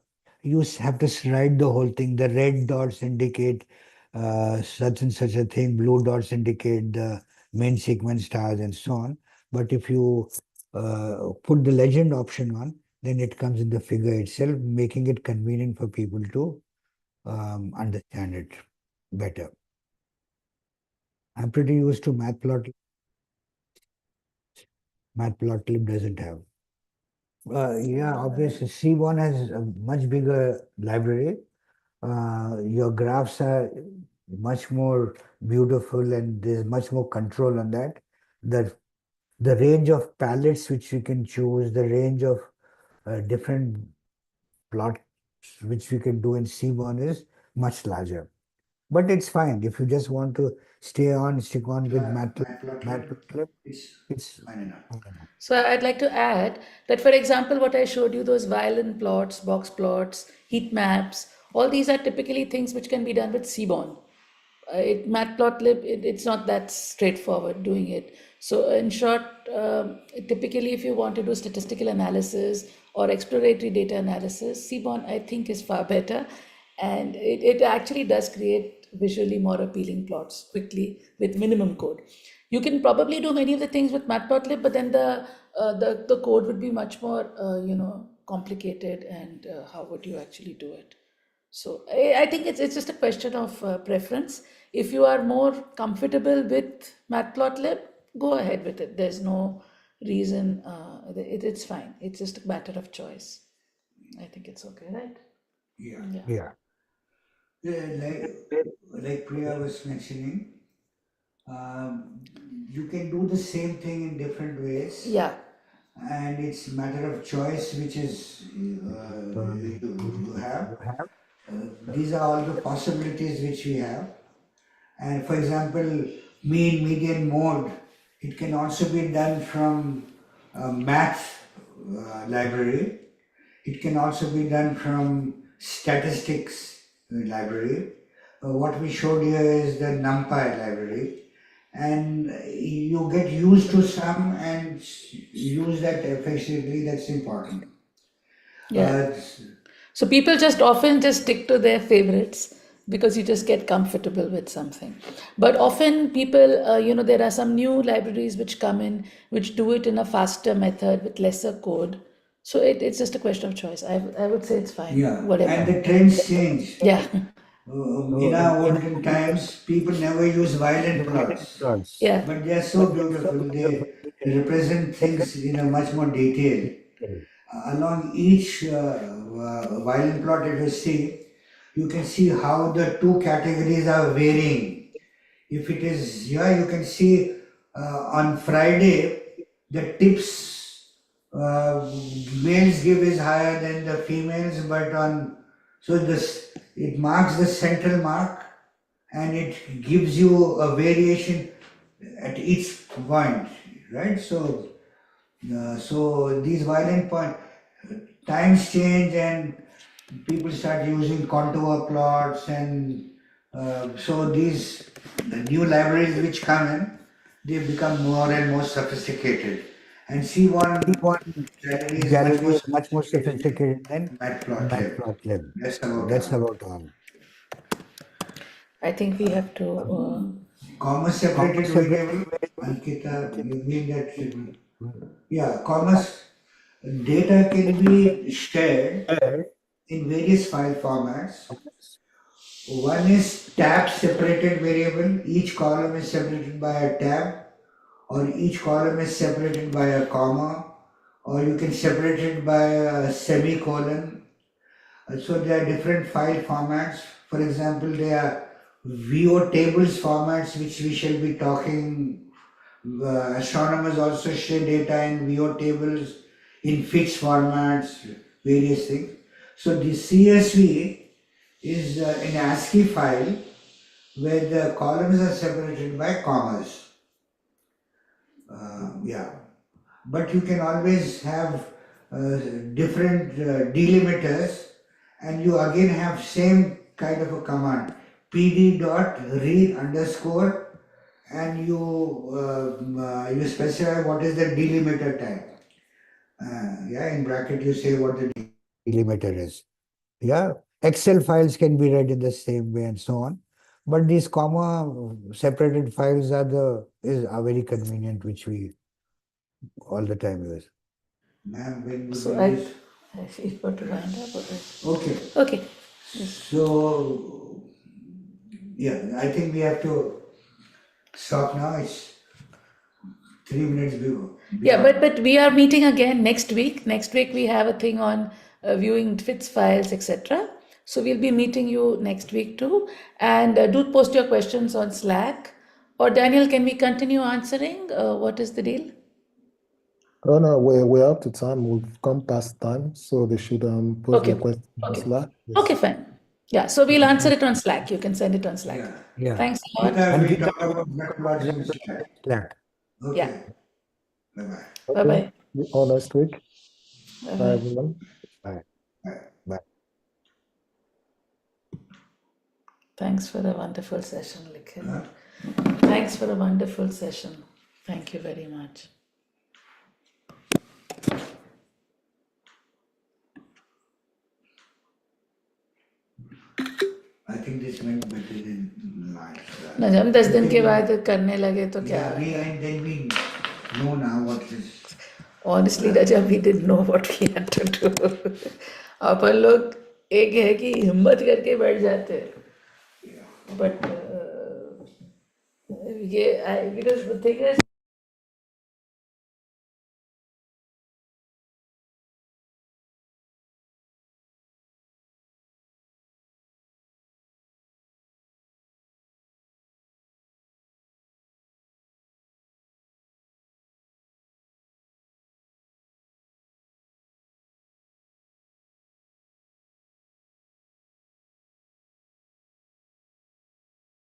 you have to write the whole thing. The red dots indicate such and such a thing, blue dots indicate the main sequence stars, and so on. But if you put the legend option on, then it comes in the figure itself, making it convenient for people to understand it better. I'm pretty used to Matplotlib. Matplotlib doesn't have. Yeah, obviously, Seaborn has a much bigger library. Your graphs are much more beautiful and there's much more control on that. The range of palettes which you can choose, the range of different plot which we can do in Seaborn is much larger. But it's fine. If you just want to stick on with Matplotlib, it's fine enough. So I'd like to add that, for example, what I showed you, those violin plots, box plots, heat maps, all these are typically things which can be done with Seaborn. Matplotlib, it's not that straightforward doing it. So in short, typically if you want to do statistical analysis or exploratory data analysis, Seaborn I think is far better. And it actually does create visually more appealing plots quickly with minimum code. You can probably do many of the things with Matplotlib, but then the code would be much more complicated, and how would you actually do it? So I think it's just a question of preference. If you are more comfortable with Matplotlib, go ahead with it. There's no reason. It's fine. It's just a matter of choice. I think it's okay, right? Yeah. Like Priya was mentioning, you can do the same thing in different ways, Yeah. and it's a matter of choice, which is you have. These are all the possibilities which we have. And for example, mean, median, mode, it can also be done from math library. It can also be done from statistics library. What we showed here is the NumPy library. And you get used to some and use that effectively, that's important. Yeah. So people often stick to their favorites because you just get comfortable with something. But often people, there are some new libraries which come in, which do it in a faster method with lesser code. So it's just a question of choice. I would say it's fine. Yeah, Whatever. and the trends change. Yeah. In our olden times, people never use violent plots, Yeah. but they are so beautiful. They represent things in a much more detail. Along each violin plot, if you see, you can see how the two categories are varying. If it is here, you can see on Friday, the tips males give is higher than the females, but so it marks the central mark and it gives you a variation at each point, right? So these violent times change and people start using contour plots, and so the new libraries which come in, they become more and more sophisticated. And C1 Gallery is much more sophisticated than Matplotlib. Matplotlib. That's about all. I think we have to. Comma separated variable. Ankita, you mean that? Yeah, commas. Data can be shared in various file formats. One is tab separated variable. Each column is separated by a tab, or each column is separated by a comma, or you can separate it by a semicolon. So there are different file formats. For example, there are VO tables formats, which we shall be talking. Astronomers also share data in VO tables, in fixed formats, various things. So the CSV is an ASCII file where the columns are separated by commas. But you can always have different delimiters, and you again have same kind of a command, pd.read underscore, and you specify what is the delimiter type. In bracket you say what the Delimiter is. Yeah, Excel files can be read in the same way and so on. But these comma separated files are very convenient, which we all the time use. Ma'am, when would So you I use? feel got to wind up. Okay. Okay. So, I think we have to stop now. It's 3 minutes before. Yeah, but we are meeting again next week. Next week we have a thing on viewing FITS files, etc. So we'll be meeting you next week too. And do post your questions on Slack. Or Daniel, can we continue answering? What is the deal? Oh no, we're up to time. We've come past time, so they should post Okay, their question in okay. Slack. Yes. Okay, fine. Yeah, so we'll answer it on Slack. You can send it on Slack. Yeah. Yeah. Thanks a lot. Gita And will Gita talk about Matplotlib and Seaborn. Slack. Okay. Bye-bye. Okay. Bye-bye. See you all next week. Bye, Bye-bye. everyone. Bye. Bye. Bye. Thanks for a wonderful session, Nikhil. Huh? Thanks for a wonderful session. Thank you very much. I think this went better than last. ना जब 10 दिन के बाद करने लगे तो क्या? Yeah, and then we know now what is. Honestly, Raja, we didn't know what we had to do. अपन लोग एक है कि हिम्मत करके बैठ जाते हैं. But ये because the thing is